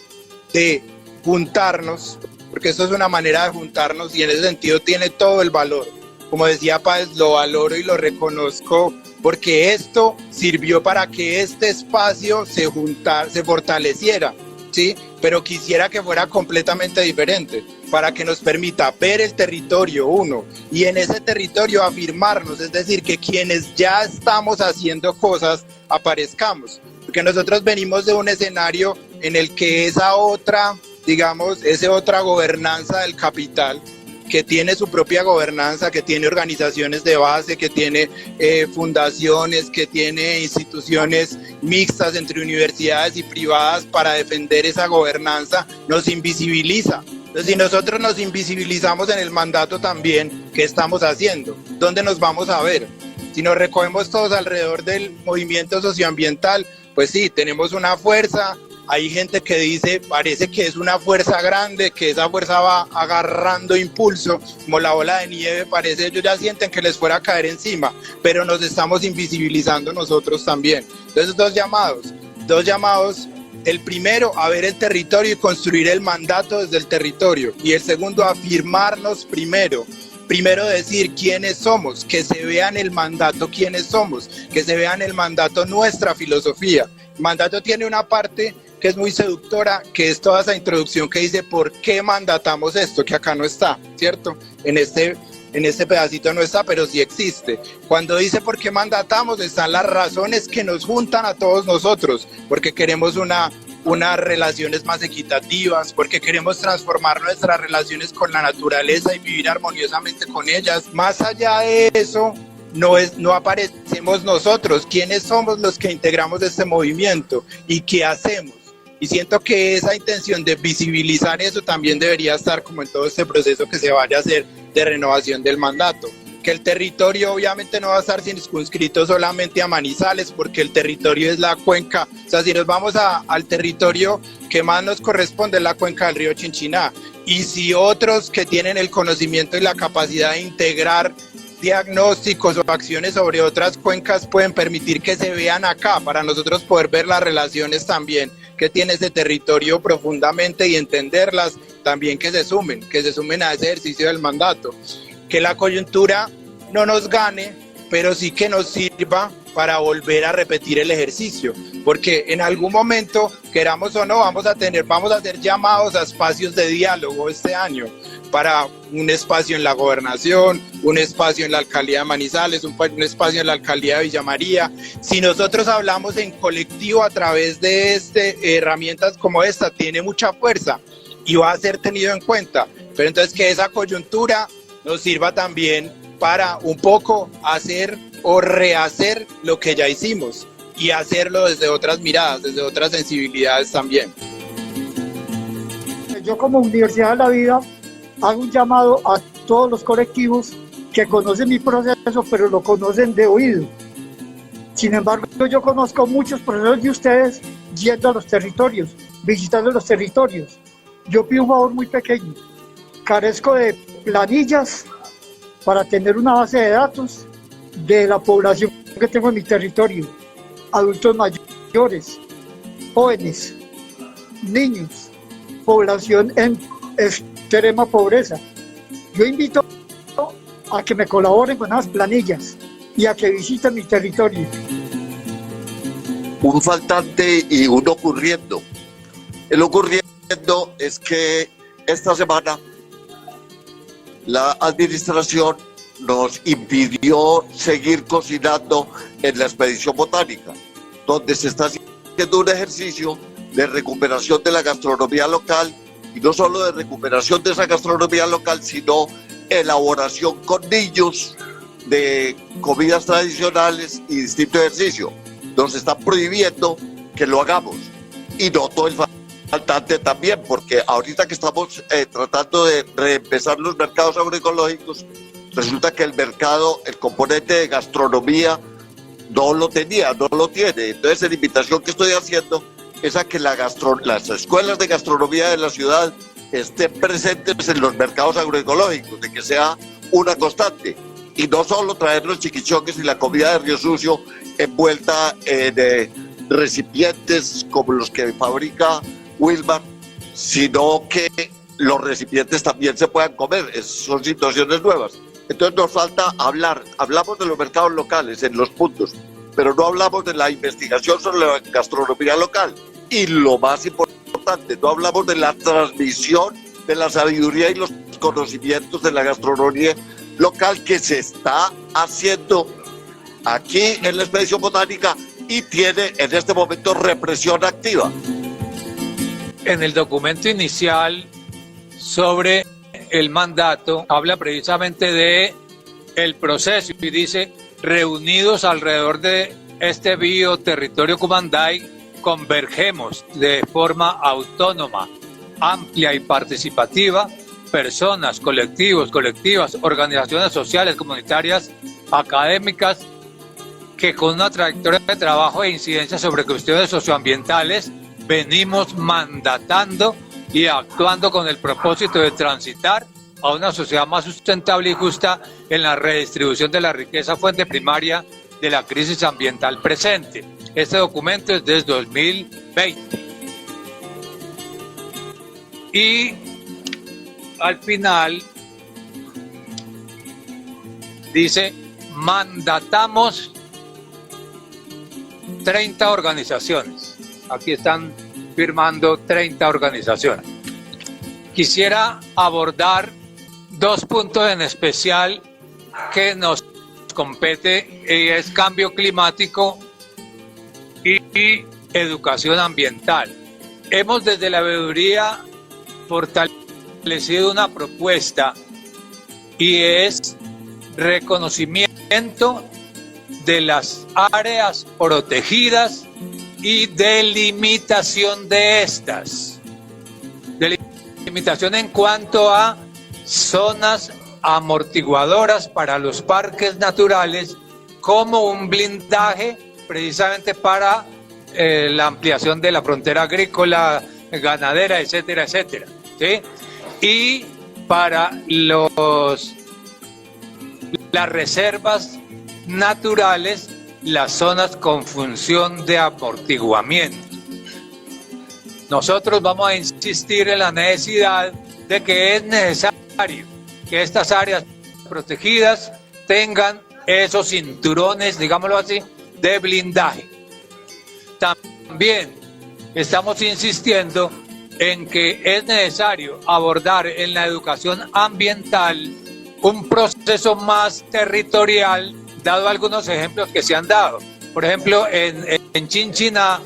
de juntarnos, porque esto es una manera de juntarnos y en ese sentido tiene todo el valor. Como decía Páez, lo valoro y lo reconozco porque esto sirvió para que este espacio se fortaleciera, ¿sí? Pero quisiera que fuera completamente diferente, para que nos permita ver el territorio, uno, y en ese territorio afirmarnos, es decir, que quienes ya estamos haciendo cosas aparezcamos, porque nosotros venimos de un escenario en el que esa otra, digamos, esa otra gobernanza del capital, que tiene su propia gobernanza, que tiene organizaciones de base, que tiene fundaciones, que tiene instituciones mixtas entre universidades y privadas para defender esa gobernanza, nos invisibiliza. Entonces, si nosotros nos invisibilizamos en el mandato también, ¿qué estamos haciendo? ¿Dónde nos vamos a ver? Si nos recogemos todos alrededor del movimiento socioambiental, pues sí, tenemos una fuerza. Hay gente que dice, parece que es una fuerza grande, que esa fuerza va agarrando impulso, como la bola de nieve, parece, ellos ya sienten que les fuera a caer encima, pero nos estamos invisibilizando nosotros también. Entonces, dos llamados, el primero, a ver el territorio y construir el mandato desde el territorio, y el segundo, afirmarnos primero decir quiénes somos, que se vea en el mandato quiénes somos, que se vea en el mandato nuestra filosofía. El mandato tiene una parte que es muy seductora, que es toda esa introducción que dice por qué mandatamos esto, que acá no está, ¿cierto? En este pedacito no está, pero sí existe. Cuando dice por qué mandatamos, están las razones que nos juntan a todos nosotros, porque queremos unas relaciones más equitativas, porque queremos transformar nuestras relaciones con la naturaleza y vivir armoniosamente con ellas. Más allá de eso, no aparecemos nosotros, quiénes somos los que integramos este movimiento y qué hacemos. Y siento que esa intención de visibilizar eso también debería estar como en todo este proceso que se vaya a hacer de renovación del mandato. Que el territorio obviamente no va a estar circunscrito solamente a Manizales, porque el territorio es la cuenca. O sea, si nos vamos al territorio que más nos corresponde es la cuenca del río Chinchiná. Y si otros que tienen el conocimiento y la capacidad de integrar diagnósticos o acciones sobre otras cuencas pueden permitir que se vean acá, para nosotros poder ver las relaciones también que tiene ese territorio profundamente y entenderlas, también que se sumen a ese ejercicio del mandato. Que la coyuntura no nos gane, pero sí que nos sirva para volver a repetir el ejercicio, porque en algún momento, queramos o no, vamos a hacer llamados a espacios de diálogo este año, para un espacio en la gobernación, un espacio en la alcaldía de Manizales, un espacio en la alcaldía de Villa María. Si nosotros hablamos en colectivo a través de herramientas como esta, tiene mucha fuerza y va a ser tenido en cuenta, pero entonces que esa coyuntura nos sirva también para un poco hacer o rehacer lo que ya hicimos y hacerlo desde otras miradas, desde otras sensibilidades también. Yo como Universidad de la Vida hago un llamado a todos los colectivos que conocen mi proceso, pero lo conocen de oído. Sin embargo, yo conozco muchos procesos de ustedes yendo a los territorios, visitando los territorios. Yo pido un favor muy pequeño. Carezco de planillas para tener una base de datos de la población que tengo en mi territorio. Adultos mayores, jóvenes, niños, población en extrema pobreza. Yo invito a que me colaboren con esas planillas y a que visiten mi territorio. Un faltante y un ocurriendo. El ocurriendo es que esta semana la administración nos impidió seguir cocinando en la expedición botánica, donde se está haciendo un ejercicio de recuperación de la gastronomía local, y no solo de recuperación de esa gastronomía local, sino elaboración con niños de comidas tradicionales y distinto ejercicio. Nos están prohibiendo que lo hagamos, y noto el faltante también, porque ahorita que estamos tratando de reempezar los mercados agroecológicos, resulta que el mercado, el componente de gastronomía no lo tiene. Entonces la invitación que estoy haciendo es a que las escuelas de gastronomía de la ciudad estén presentes en los mercados agroecológicos, de que sea una constante. y no solo traer los chiquichoques y la comida de Río Sucio envuelta en recipientes como los que fabrica Wilmar, sino que los recipientes también se puedan comer. Son situaciones nuevas. Entonces nos falta hablar. Hablamos de los mercados locales en los puntos, pero no hablamos de la investigación sobre la gastronomía local. Y lo más importante, no hablamos de la transmisión de la sabiduría y los conocimientos de la gastronomía local que se está haciendo aquí en la Expedición Botánica y tiene en este momento represión activa. En el documento inicial sobre el mandato habla precisamente de el proceso y dice: reunidos alrededor de este bioterritorio Cumanday, convergemos de forma autónoma, amplia y participativa, personas, colectivas, organizaciones sociales, comunitarias, académicas, que con una trayectoria de trabajo e incidencia sobre cuestiones socioambientales venimos mandatando y actuando con el propósito de transitar a una sociedad más sustentable y justa en la redistribución de la riqueza, fuente primaria de la crisis ambiental presente. Este documento es desde 2020. Y al final dice: mandatamos 30 organizaciones. Aquí están firmando 30 organizaciones. Quisiera abordar dos puntos en especial que nos compete, y es cambio climático y educación ambiental. Hemos desde la veeduría fortalecido una propuesta y es reconocimiento de las áreas protegidas y delimitación de estas. Delimitación en cuanto a zonas amortiguadoras para los parques naturales, como un blindaje precisamente para la ampliación de la frontera agrícola, ganadera, etcétera, etcétera, ¿sí? Y para las reservas naturales, las zonas con función de amortiguamiento. Nosotros vamos a insistir en la necesidad de que es necesario que estas áreas protegidas tengan esos cinturones, digámoslo así, de blindaje. También estamos insistiendo en que es necesario abordar en la educación ambiental un proceso más territorial, dado algunos ejemplos que se han dado. Por ejemplo, en Chinchiná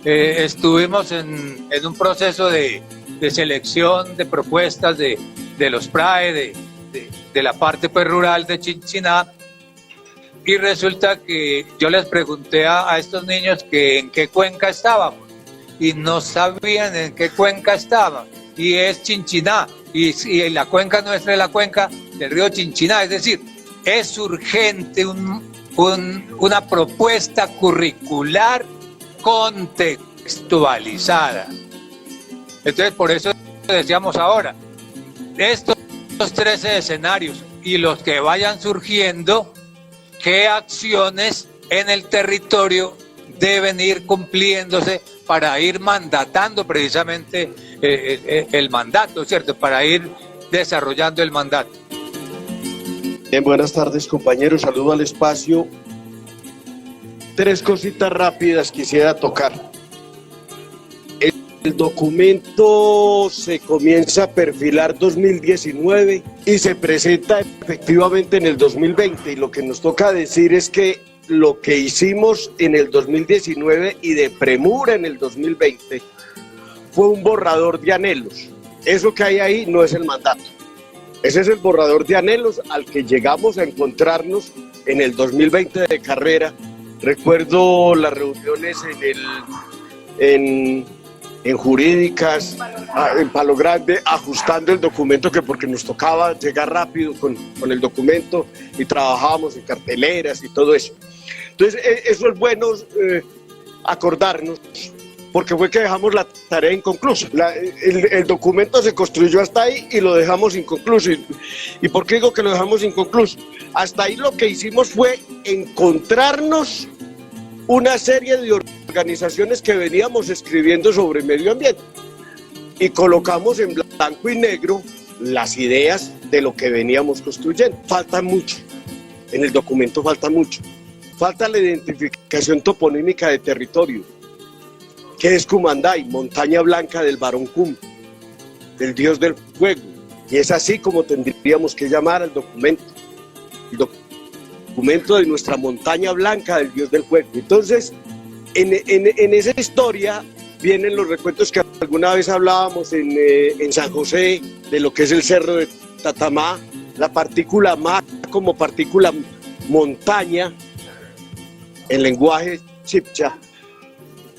estuvimos en un proceso de selección de propuestas de los PRAE, de la parte pues, rural de Chinchiná, y resulta que yo les pregunté a estos niños que en qué cuenca estábamos, y no sabían en qué cuenca estaban, y es Chinchiná, y la cuenca nuestra es la cuenca del río Chinchiná. Es decir, es urgente una propuesta curricular contextualizada. Entonces, por eso decíamos ahora, estos 13 escenarios y los que vayan surgiendo, qué acciones en el territorio deben ir cumpliéndose para ir mandatando precisamente el mandato, ¿cierto? Para ir desarrollando el mandato. Bien, buenas tardes, compañeros. Saludo al espacio. 3 cositas rápidas quisiera tocar. El documento se comienza a perfilar 2019 y se presenta efectivamente en el 2020, y lo que nos toca decir es que lo que hicimos en el 2019 y de premura en el 2020 fue un borrador de anhelos. Eso que hay ahí no es el mandato. Ese es el borrador de anhelos al que llegamos a encontrarnos en el 2020 de carrera. Recuerdo las reuniones en jurídicas, en Palo Grande, ajustando el documento, que porque nos tocaba llegar rápido con el documento, y trabajábamos en carteleras y todo eso. Entonces, eso es bueno acordarnos porque fue que dejamos la tarea inconclusa. El documento se construyó hasta ahí y lo dejamos inconcluso. ¿Y por qué digo que lo dejamos inconcluso? Hasta ahí lo que hicimos fue encontrarnos una serie de organizaciones que veníamos escribiendo sobre medio ambiente y colocamos en blanco y negro las ideas de lo que veníamos construyendo. Falta mucho, en el documento falta mucho. Falta la identificación toponímica de territorio. ¿Qué es Cumanday? Montaña blanca del Barón Cum, del dios del fuego. Y es así como tendríamos que llamar al documento. El documento de nuestra montaña blanca del dios del fuego. Entonces, en esa historia vienen los recuentos que alguna vez hablábamos en San José, de lo que es el cerro de Tatamá, la partícula Ma como partícula montaña, en lenguaje chipcha.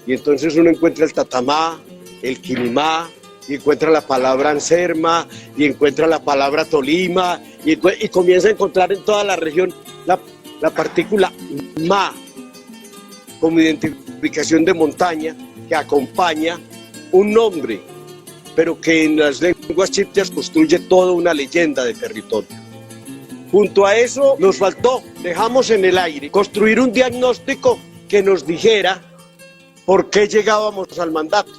Y entonces uno encuentra el Tatamá, el Quinimá, y encuentra la palabra Anserma, y encuentra la palabra Tolima, y comienza a encontrar en toda la región la partícula Ma, como identificación de montaña, que acompaña un nombre, pero que en las lenguas chipchas construye toda una leyenda de territorio. Junto a eso nos faltó, dejamos en el aire, construir un diagnóstico que nos dijera por qué llegábamos al mandato.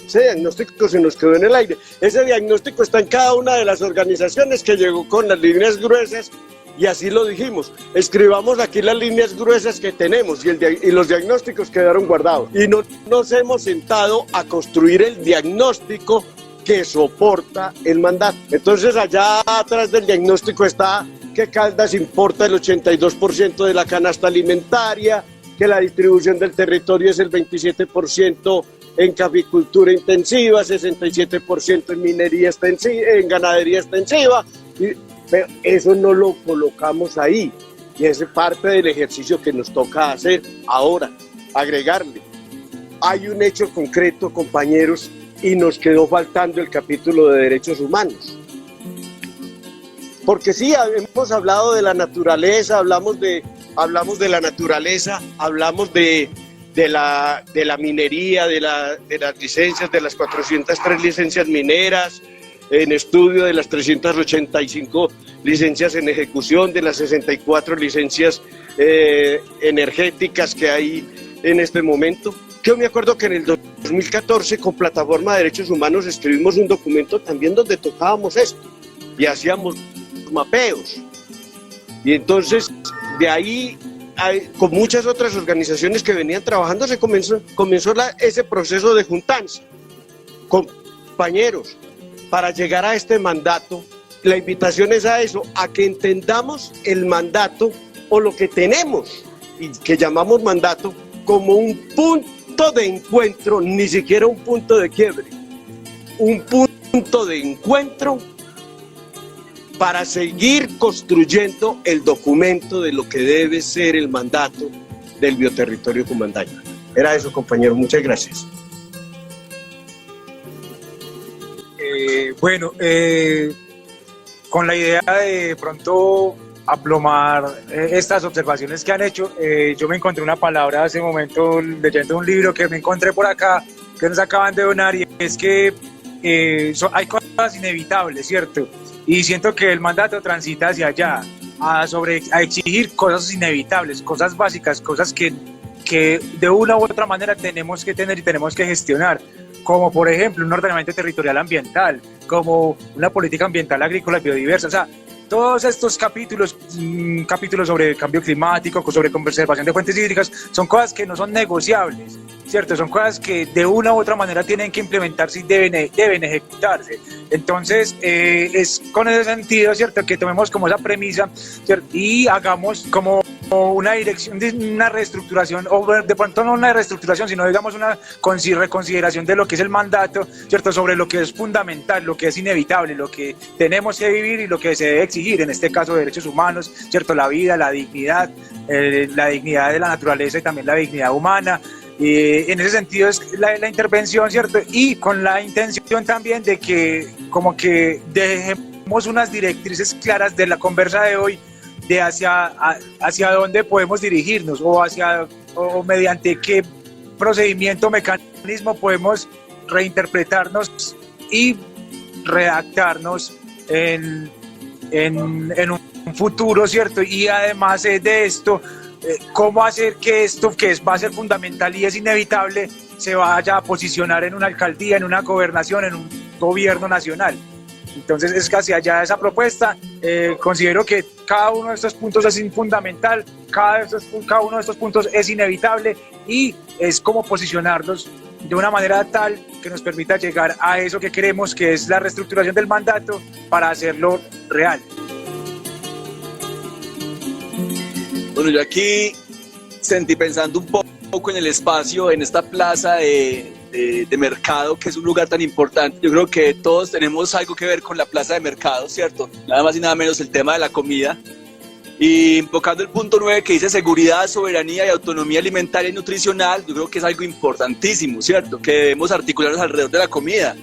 Ese diagnóstico se nos quedó en el aire. Ese diagnóstico está en cada una de las organizaciones que llegó con las líneas gruesas y así lo dijimos. Escribamos aquí las líneas gruesas que tenemos y los diagnósticos quedaron guardados. Y no nos hemos sentado a construir el diagnóstico que soporta el mandato. Entonces allá atrás del diagnóstico está que Caldas importa el 82% de la canasta alimentaria, que la distribución del territorio es el 27% en caficultura intensiva, 67% en minería extensiva, en ganadería extensiva, pero eso no lo colocamos ahí y es parte del ejercicio que nos toca hacer ahora, agregarle. Hay un hecho concreto, compañeros, y nos quedó faltando el capítulo de derechos humanos. Porque sí, hemos hablado de la naturaleza, hablamos de la naturaleza, hablamos de la minería, de las licencias, de las 403 licencias mineras en estudio, de las 385 licencias en ejecución, de las 64 licencias energéticas que hay en este momento. Yo me acuerdo que en el 2014 con Plataforma de Derechos Humanos escribimos un documento también donde tocábamos esto y hacíamos mapeos. Y entonces de ahí, con muchas otras organizaciones que venían trabajando, se comenzó ese proceso de juntanza. Compañeros, para llegar a este mandato, la invitación es a eso, a que entendamos el mandato o lo que tenemos y que llamamos mandato como un punto de encuentro, ni siquiera un punto de quiebre, un punto de encuentro para seguir construyendo el documento de lo que debe ser el mandato del bioterritorio Cumanday. Era eso, compañero, muchas gracias. Con la idea de pronto aplomar estas observaciones que han hecho, yo me encontré una palabra hace un momento leyendo un libro que me encontré por acá, que nos acaban de donar, y es que hay cosas inevitables, ¿cierto? Y siento que el mandato transita hacia allá, a exigir cosas inevitables, cosas básicas, cosas que de una u otra manera tenemos que tener y tenemos que gestionar, como por ejemplo un ordenamiento territorial ambiental, como una política ambiental agrícola y biodiversa. O sea, todos estos capítulos sobre el cambio climático, sobre conservación de fuentes hídricas, son cosas que no son negociables, ¿cierto? Son cosas que de una u otra manera tienen que implementarse y deben ejecutarse. Entonces, es con ese sentido, ¿cierto?, que tomemos como esa premisa, ¿cierto?, y hagamos como una dirección, una reestructuración, o de pronto no una reestructuración, sino digamos una reconsideración de lo que es el mandato, ¿cierto?, sobre lo que es fundamental, lo que es inevitable, lo que tenemos que vivir y lo que se debe exigir, en este caso derechos humanos, ¿cierto?, la vida, la dignidad de la naturaleza y también la dignidad humana. En ese sentido es la intervención, ¿cierto?, y con la intención también de que como que dejemos unas directrices claras de la conversa de hoy, de hacia dónde podemos dirigirnos o mediante qué procedimiento, mecanismo podemos reinterpretarnos y redactarnos en un futuro, ¿cierto? Y además de esto, cómo hacer que esto, va a ser fundamental y es inevitable, se vaya a posicionar en una alcaldía, en una gobernación, en un gobierno nacional. Entonces es casi allá esa propuesta. Considero que cada uno de estos puntos es fundamental, cada uno de estos puntos es inevitable y es como posicionarlos de una manera tal que nos permita llegar a eso que queremos, que es la reestructuración del mandato para hacerlo real. Bueno, yo aquí sentí pensando un poco en el espacio, en esta plaza de mercado, que es un lugar tan importante. Yo creo que todos tenemos algo que ver con la plaza de mercado, ¿cierto? Nada más y nada menos el tema de la comida. Y invocando el punto 9 que dice seguridad, soberanía y autonomía alimentaria y nutricional, yo creo que es algo importantísimo, ¿cierto? Que debemos articularnos alrededor de la comida.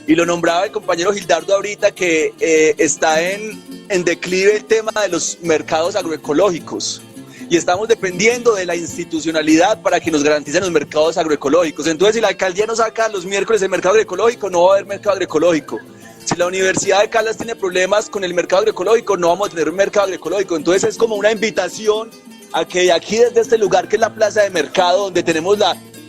Y lo nombraba el compañero Gildardo ahorita, que está en declive el tema de los mercados agroecológicos. Y estamos dependiendo de la institucionalidad para que nos garanticen los mercados agroecológicos. Entonces, si la alcaldía no saca los miércoles el mercado agroecológico, no va a haber mercado agroecológico. Si la Universidad de Caldas tiene problemas con el mercado agroecológico, no vamos a tener un mercado agroecológico. Entonces, es como una invitación a que de aquí, desde este lugar que es la plaza de mercado, donde tenemos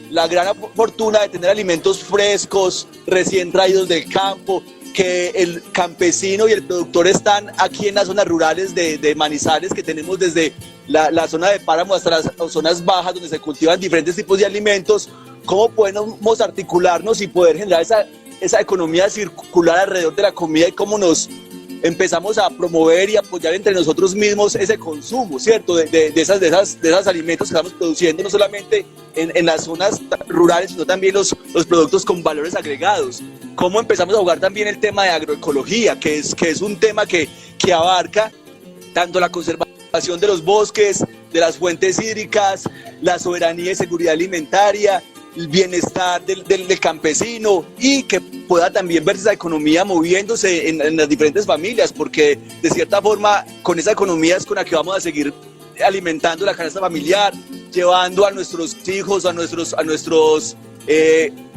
la gran fortuna de tener alimentos frescos, recién traídos del campo, que el campesino y el productor están aquí en las zonas rurales de Manizales, que tenemos desde la zona de páramo hasta las zonas bajas donde se cultivan diferentes tipos de alimentos. ¿Cómo podemos articularnos y poder generar esa economía circular alrededor de la comida y cómo nos empezamos a promover y apoyar entre nosotros mismos ese consumo, ¿cierto? De esos alimentos que estamos produciendo, no solamente en las zonas rurales, sino también los productos con valores agregados. ¿Cómo empezamos a jugar también el tema de agroecología, que es un tema que abarca tanto la conservación de los bosques, de las fuentes hídricas, la soberanía y seguridad alimentaria, el bienestar del campesino, y que pueda también verse esa economía moviéndose en las diferentes familias, porque de cierta forma con esa economía es con la que vamos a seguir alimentando la canasta familiar, llevando a nuestros hijos, a nuestros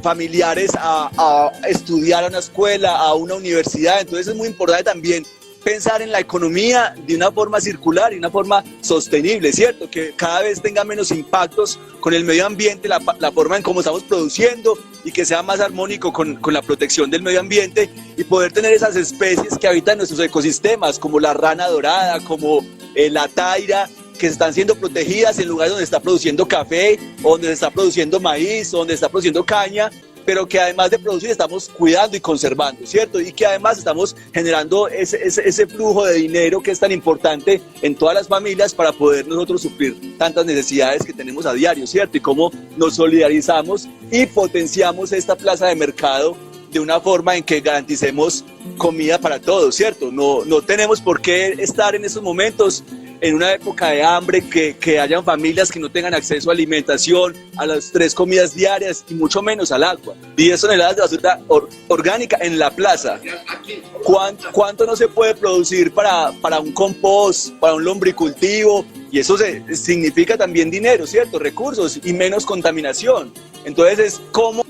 familiares a estudiar a una escuela, a una universidad. Entonces es muy importante también pensar en la economía de una forma circular y una forma sostenible, ¿cierto? Que cada vez tenga menos impactos con el medio ambiente, la forma en cómo estamos produciendo, y que sea más armónico con la protección del medio ambiente, y poder tener esas especies que habitan nuestros ecosistemas, como la rana dorada, como la taira, que están siendo protegidas en lugares donde está produciendo café, o donde se está produciendo maíz, o donde está produciendo caña, pero que además de producir estamos cuidando y conservando, ¿cierto? Y que además estamos generando ese flujo de dinero que es tan importante en todas las familias para poder nosotros suplir tantas necesidades que tenemos a diario, ¿cierto? Y cómo nos solidarizamos y potenciamos esta plaza de mercado de una forma en que garanticemos comida para todos, ¿cierto? No tenemos por qué estar en estos momentos en una época de hambre, que hayan familias que no tengan acceso a alimentación, a las 3 comidas diarias y mucho menos al agua. 10 toneladas de basura orgánica en la plaza. ¿Cuánto no se puede producir para un compost, para un lombricultivo? Y eso significa también dinero, ¿cierto? Recursos y menos contaminación. Entonces es como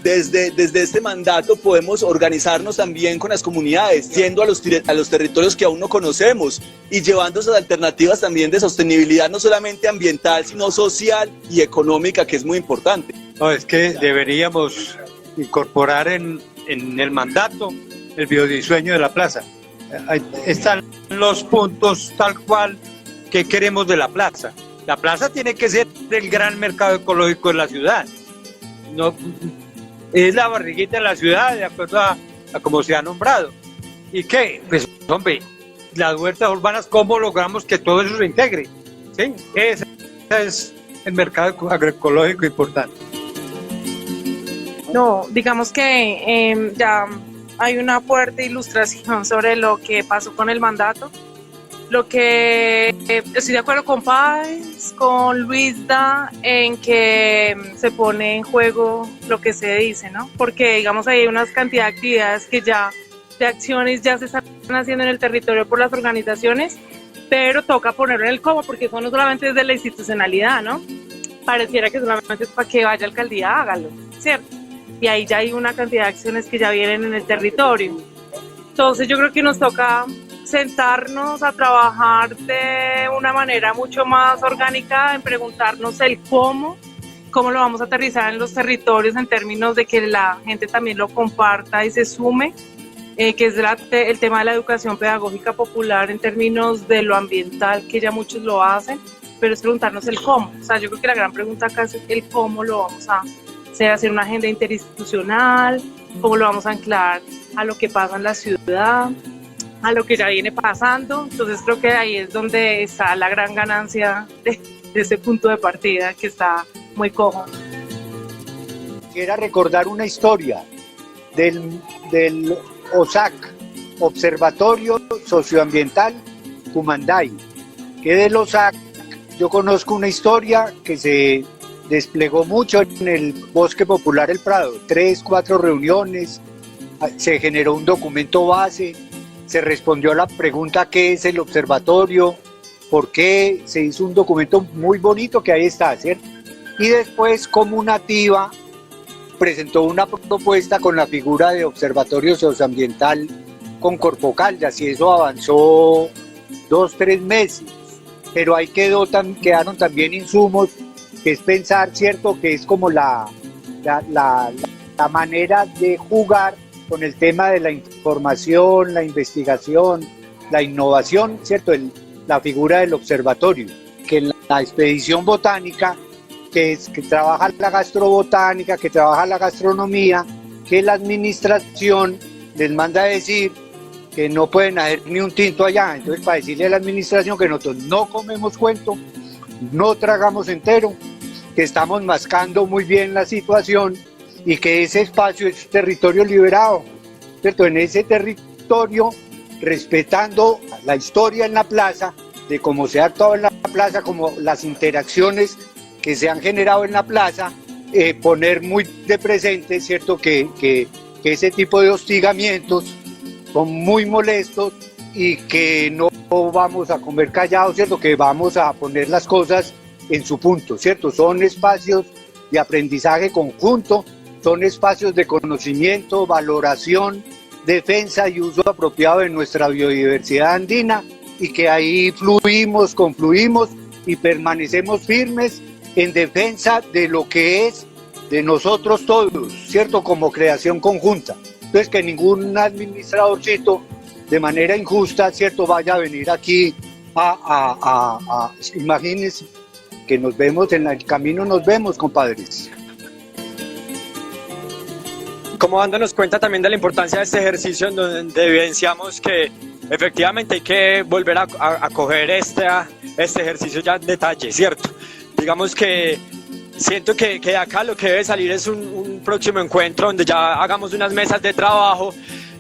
desde este mandato podemos organizarnos también con las comunidades, yendo a los territorios que aún no conocemos y llevando esas alternativas también de sostenibilidad, no solamente ambiental, sino social y económica, que es muy importante. No, es que deberíamos incorporar en el mandato el biodiseño de la plaza. Ahí están los puntos tal cual que queremos de la plaza. La plaza tiene que ser el gran mercado ecológico de la ciudad. No, es la barriguita de la ciudad, de acuerdo a como se ha nombrado. ¿Y qué? Pues, hombre, las huertas urbanas, ¿cómo logramos que todo eso se integre? ¿Sí? Ese es el mercado agroecológico importante. No, digamos que ya hay una fuerte ilustración sobre lo que pasó con el mandato. Lo que estoy de acuerdo con Páez, con Luisda, en que se pone en juego lo que se dice, ¿no? Porque, digamos, hay una cantidad de actividades de acciones ya se están haciendo en el territorio por las organizaciones, pero toca ponerlo en el cómo, porque eso no solamente es de la institucionalidad, ¿no? pareciera que solamente es para que vaya a alcaldía, hágalo, ¿cierto? Y ahí ya hay una cantidad de acciones que ya vienen en el territorio. Entonces yo creo que nos toca sentarnos a trabajar de una manera mucho más orgánica, en preguntarnos el cómo lo vamos a aterrizar en los territorios en términos de que la gente también lo comparta y se sume, que es el tema de la educación pedagógica popular en términos de lo ambiental, que ya muchos lo hacen, pero es preguntarnos el cómo. O sea, yo creo que la gran pregunta acá es el cómo lo vamos a hacer una agenda interinstitucional, cómo lo vamos a anclar a lo que pasa en la ciudad, a lo que ya viene pasando. Entonces creo que ahí es donde está la gran ganancia de ese punto de partida que está muy cojo. Quisiera recordar una historia del OSAC, Observatorio Socioambiental Cumanday, que del OSAC yo conozco una historia que se desplegó mucho en el Bosque Popular El Prado, 3, 4 reuniones, se generó un documento base, se respondió a la pregunta ¿qué es el observatorio? ¿Por qué? Se hizo un documento muy bonito que ahí está, ¿cierto? Y después Comunativa presentó una propuesta con la figura de observatorio socioambiental con Corpocaldas y eso avanzó 2, 3 meses, pero ahí quedaron también insumos, que es pensar, ¿cierto? Que es como la manera de jugar con el tema de la información, la investigación, la innovación, ¿cierto? La figura del observatorio, que en la expedición botánica, que trabaja la gastrobotánica, que trabaja la gastronomía, que la administración les manda a decir que no pueden hacer ni un tinto allá. Entonces, para decirle a la administración que nosotros no comemos cuento, no tragamos entero, que estamos mascando muy bien la situación y que ese espacio es territorio liberado, ¿cierto? En ese territorio, respetando la historia en la plaza, de cómo se ha actuado en la plaza, como las interacciones que se han generado en la plaza, poner muy de presente, ¿cierto? Que ese tipo de hostigamientos son muy molestos y que no vamos a comer callados, ¿cierto? Que vamos a poner las cosas en su punto, ¿cierto? Son espacios de aprendizaje conjunto, son espacios de conocimiento, valoración, defensa y uso apropiado de nuestra biodiversidad andina y que ahí fluimos, confluimos y permanecemos firmes en defensa de lo que es de nosotros todos, ¿cierto? Como creación conjunta. Entonces que ningún administradorcito de manera injusta, ¿cierto? Vaya a venir aquí imagínense que nos vemos en el camino, nos vemos, compadres. Como dándonos cuenta también de la importancia de este ejercicio en donde evidenciamos que efectivamente hay que volver a coger este ejercicio ya en detalle, ¿cierto? Digamos que siento que de acá lo que debe salir es un próximo encuentro donde ya hagamos unas mesas de trabajo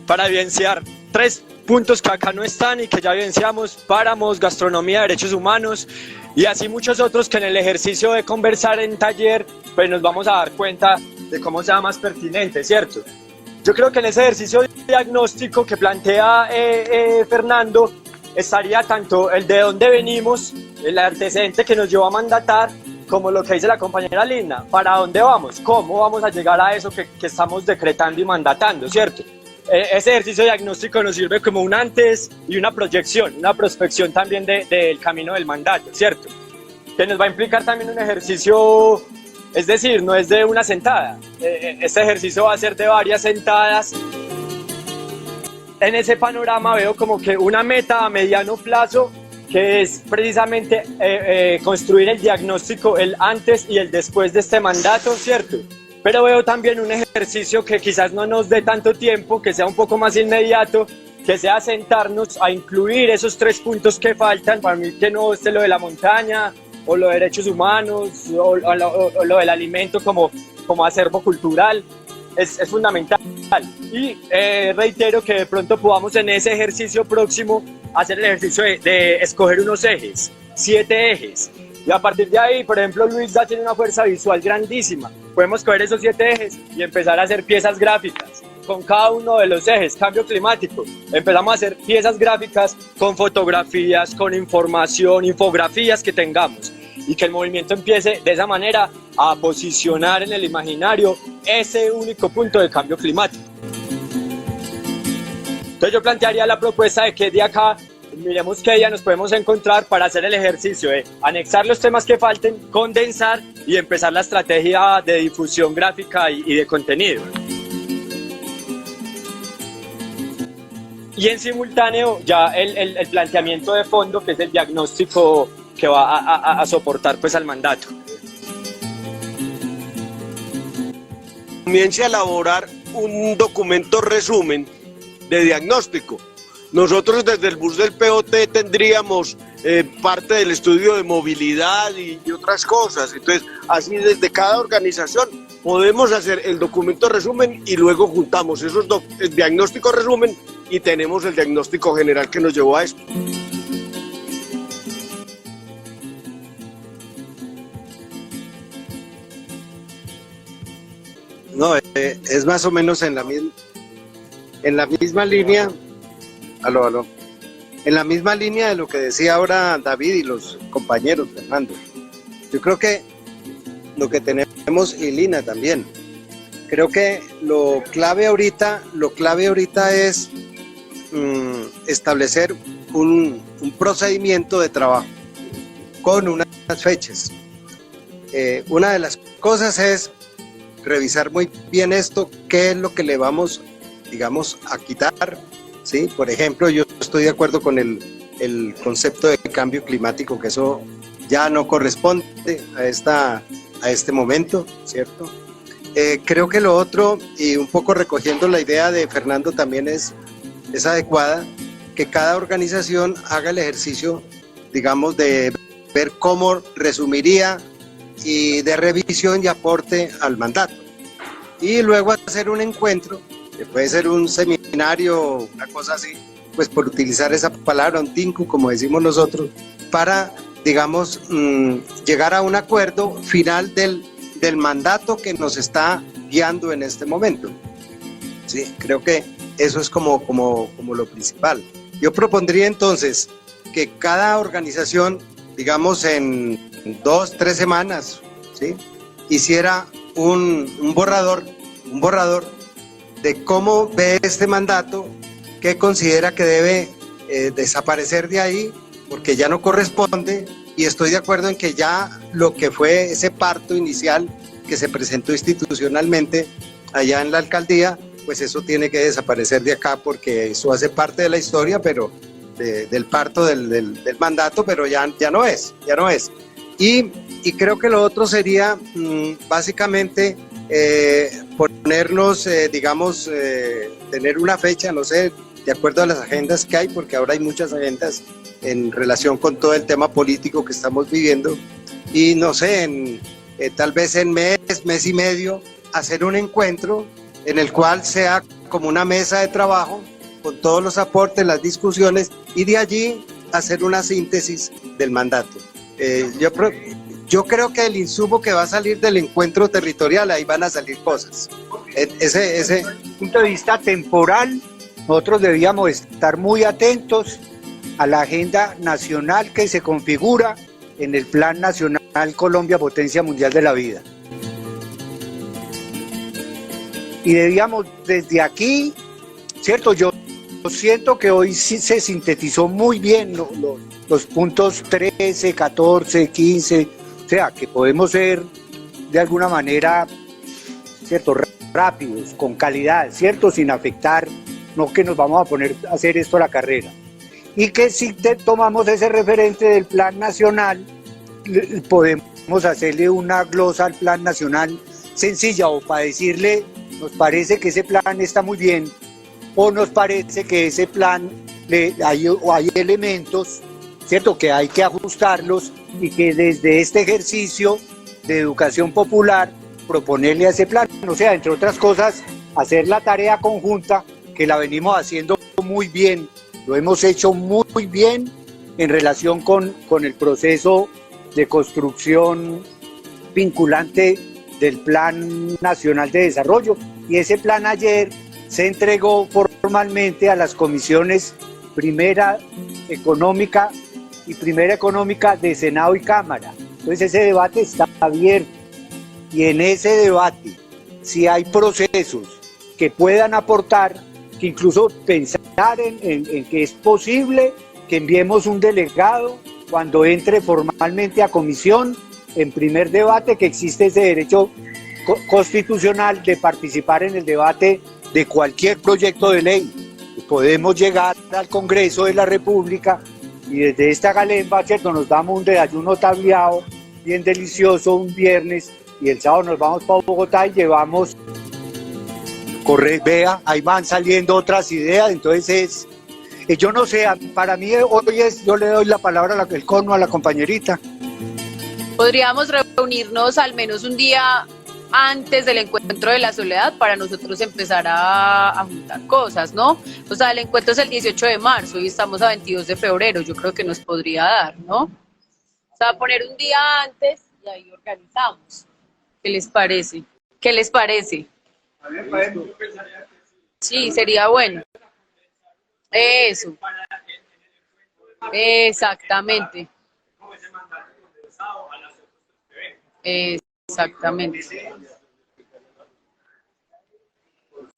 para evidenciar 3 puntos que acá no están y que ya evidenciamos: páramos, gastronomía, derechos humanos y así muchos otros que en el ejercicio de conversar en taller pues nos vamos a dar cuenta de cómo sea más pertinente, ¿cierto? Yo creo que en ese ejercicio diagnóstico que plantea Fernando estaría tanto el de dónde venimos, el antecedente que nos llevó a mandatar, como lo que dice la compañera Lina, para dónde vamos, cómo vamos a llegar a eso que estamos decretando y mandatando, ¿cierto? Ese ejercicio diagnóstico nos sirve como un antes y una proyección, una prospección también del camino del mandato, ¿cierto? Que nos va a implicar también un ejercicio, es decir, no es de una sentada, este ejercicio va a ser de varias sentadas. En ese panorama veo como que una meta a mediano plazo, que es precisamente construir el diagnóstico, el antes y el después de este mandato, ¿cierto? Pero veo también un ejercicio que quizás no nos dé tanto tiempo, que sea un poco más inmediato, que sea sentarnos a incluir esos 3 puntos que faltan. Para mí que no esté lo de la montaña, o lo de derechos humanos, o lo del alimento como acervo cultural, es fundamental. Y reitero que de pronto podamos en ese ejercicio próximo hacer el ejercicio de escoger unos ejes, 7 ejes. Y a partir de ahí, por ejemplo, Luis ya tiene una fuerza visual grandísima. Podemos coger esos 7 ejes y empezar a hacer piezas gráficas con cada uno de los ejes. Cambio climático, empezamos a hacer piezas gráficas con fotografías, con información, infografías que tengamos. y que el movimiento empiece de esa manera a posicionar en el imaginario ese único punto de cambio climático. Entonces yo plantearía la propuesta de que de acá miremos qué día nos podemos encontrar para hacer el ejercicio de anexar los temas que falten, condensar y empezar la estrategia de difusión gráfica y de contenido. Y en simultáneo ya el planteamiento de fondo, que es el diagnóstico que va a soportar pues al mandato. Comience a elaborar un documento resumen de diagnóstico. Nosotros desde el bus del POT tendríamos parte del estudio de movilidad y otras cosas. Entonces, así desde cada organización podemos hacer el documento resumen y luego juntamos el diagnóstico resumen y tenemos el diagnóstico general que nos llevó a esto. No, es más o menos en la misma línea. Aló. En la misma línea de lo que decía ahora David y los compañeros, Fernando. Yo creo que lo que tenemos, y Lina también, creo que lo clave ahorita es establecer un procedimiento de trabajo con unas fechas. Una de las cosas es revisar muy bien esto, qué es lo que le vamos, digamos, a quitar. ¿Sí? Por ejemplo, yo estoy de acuerdo con el concepto de cambio climático, que eso ya no corresponde a este momento, ¿cierto? Creo que lo otro, y un poco recogiendo la idea de Fernando también es adecuada, que cada organización haga el ejercicio, digamos, de ver cómo resumiría y de revisión y aporte al mandato. Y luego hacer un encuentro, que puede ser un seminario, una cosa así, pues por utilizar esa palabra, un tinku, como decimos nosotros, para, digamos, llegar a un acuerdo final del mandato que nos está guiando en este momento. Sí, creo que eso es como lo principal. Yo propondría entonces que cada organización, digamos, en 2-3 semanas, ¿sí?, hiciera un borrador de cómo ve este mandato, qué considera que debe desaparecer de ahí, porque ya no corresponde, y estoy de acuerdo en que ya lo que fue ese parto inicial que se presentó institucionalmente allá en la alcaldía, pues eso tiene que desaparecer de acá, porque eso hace parte de la historia, pero del parto del mandato, pero ya no es. Y creo que lo otro sería básicamente ponernos, digamos, tener una fecha, no sé, de acuerdo a las agendas que hay, porque ahora hay muchas agendas en relación con todo el tema político que estamos viviendo, y no sé, tal vez en mes y medio, hacer un encuentro en el cual sea como una mesa de trabajo con todos los aportes, las discusiones, y de allí hacer una síntesis del mandato. Yo creo que el insumo que va a salir del encuentro territorial, ahí van a salir cosas. Ese punto de vista temporal, nosotros debíamos estar muy atentos a la agenda nacional que se configura en el Plan Nacional Colombia Potencia Mundial de la Vida. Y debíamos desde aquí, ¿cierto? Yo siento que hoy sí se sintetizó muy bien los puntos 13, 14, 15, o sea, que podemos ser de alguna manera, ¿cierto?, rápidos, con calidad, ¿cierto?, sin afectar, no que nos vamos a poner a hacer esto a la carrera. Y que si tomamos ese referente del Plan Nacional, podemos hacerle una glosa al Plan Nacional sencilla, o para decirle, nos parece que ese plan está muy bien, o nos parece que ese plan hay elementos, ¿cierto?, que hay que ajustarlos, y que desde este ejercicio de educación popular proponerle a ese plan, o sea, entre otras cosas, hacer la tarea conjunta, que la venimos haciendo muy bien, lo hemos hecho muy bien en relación con el proceso de construcción vinculante del Plan Nacional de Desarrollo, y ese plan ayer se entregó formalmente a las comisiones Primera Económica de Senado y Cámara. Entonces ese debate está abierto y en ese debate, si hay procesos que puedan aportar, que incluso pensar en que es posible que enviemos un delegado cuando entre formalmente a comisión, en primer debate, que existe ese derecho constitucional de participar en el debate de cualquier proyecto de ley. Podemos llegar al Congreso de la República y desde esta galemba, ¿cierto?, nos damos un desayuno tableado, bien delicioso, un viernes, y el sábado nos vamos para Bogotá y llevamos, vea, ahí van saliendo otras ideas. Entonces yo no sé, para mí hoy yo le doy la palabra, el cono a la compañerita. Podríamos reunirnos al menos un día antes del encuentro de la soledad para nosotros empezar a juntar cosas, ¿no? O sea, el encuentro es el 18 de marzo y estamos a 22 de febrero, yo creo que nos podría dar, ¿no? O sea, poner un día antes y ahí organizamos. ¿Qué les parece? ¿Qué les parece? Sí, sería bueno. Eso. Exactamente. Exactamente.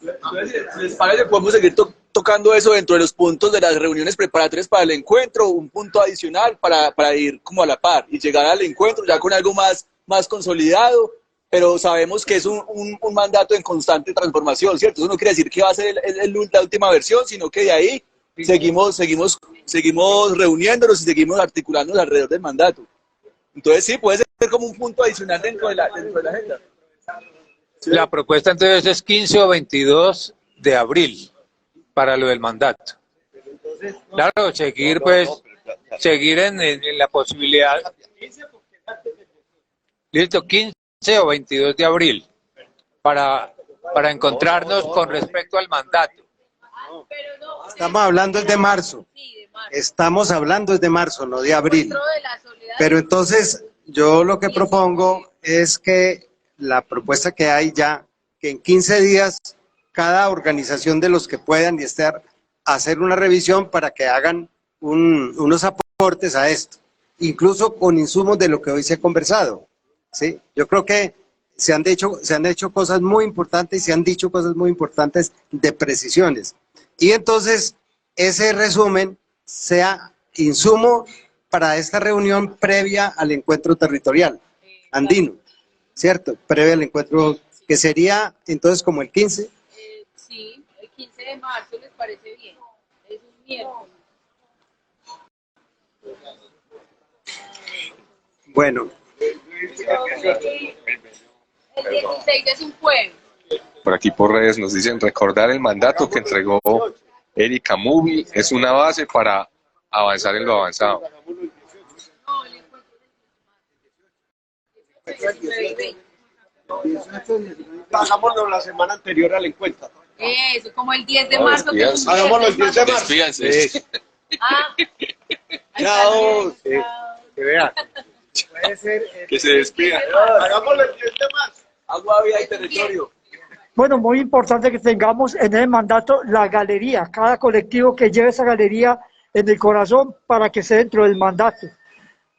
Entonces, si les parece, podemos seguir tocando eso dentro de los puntos de las reuniones preparatorias para el encuentro, un punto adicional para ir como a la par y llegar al encuentro ya con algo más consolidado, pero sabemos que es un mandato en constante transformación, ¿cierto? Eso no quiere decir que va a ser la última versión, sino que de ahí seguimos reuniéndonos y seguimos articulándonos alrededor del mandato. Entonces sí, puede ser como un punto adicional dentro de la agenda. La propuesta entonces es 15 o 22 de abril para lo del mandato. Claro, seguir en la posibilidad. Listo, 15 o 22 de abril para encontrarnos con respecto al mandato. Estamos hablando de marzo. Estamos hablando de marzo, no de abril. Pero entonces yo lo que propongo es que la propuesta que hay ya, que en 15 días cada organización de los que puedan y hacer una revisión para que hagan unos aportes a esto, incluso con insumos de lo que hoy se ha conversado. ¿Sí? Yo creo que se han hecho cosas muy importantes y se han dicho cosas muy importantes de precisiones. Y entonces ese resumen sea insumo para esta reunión previa al encuentro territorial andino, ¿cierto? Previa al encuentro, que sería entonces como el 15. Sí, el 15 de marzo les parece bien, es un miércoles. Bueno. El 16 es un jueves. Por aquí por redes nos dicen recordar el mandato que entregó Erika Mubi es una base para avanzar en lo avanzado. Hagámoslo la semana anterior al encuentro. Eso, como el 10 de marzo. Hagámoslo el 10 de marzo. Despídanse. Ah. Chao. Que vean. Puede ser. Que se despida. Hagámoslo el 10 de marzo. Agua, vida y territorio. Bueno, muy importante que tengamos en el mandato la galería, cada colectivo que lleve esa galería en el corazón para que esté dentro del mandato.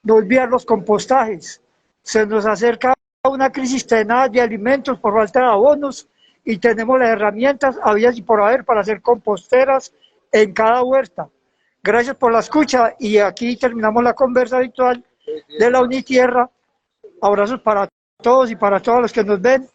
No olvidar los compostajes. Se nos acerca una crisis tenaz de alimentos por falta de abonos y tenemos las herramientas habidas y por haber para hacer composteras en cada huerta. Gracias por la escucha y aquí terminamos la conversa virtual de la Unitierra. Abrazos para todos y para todos los que nos ven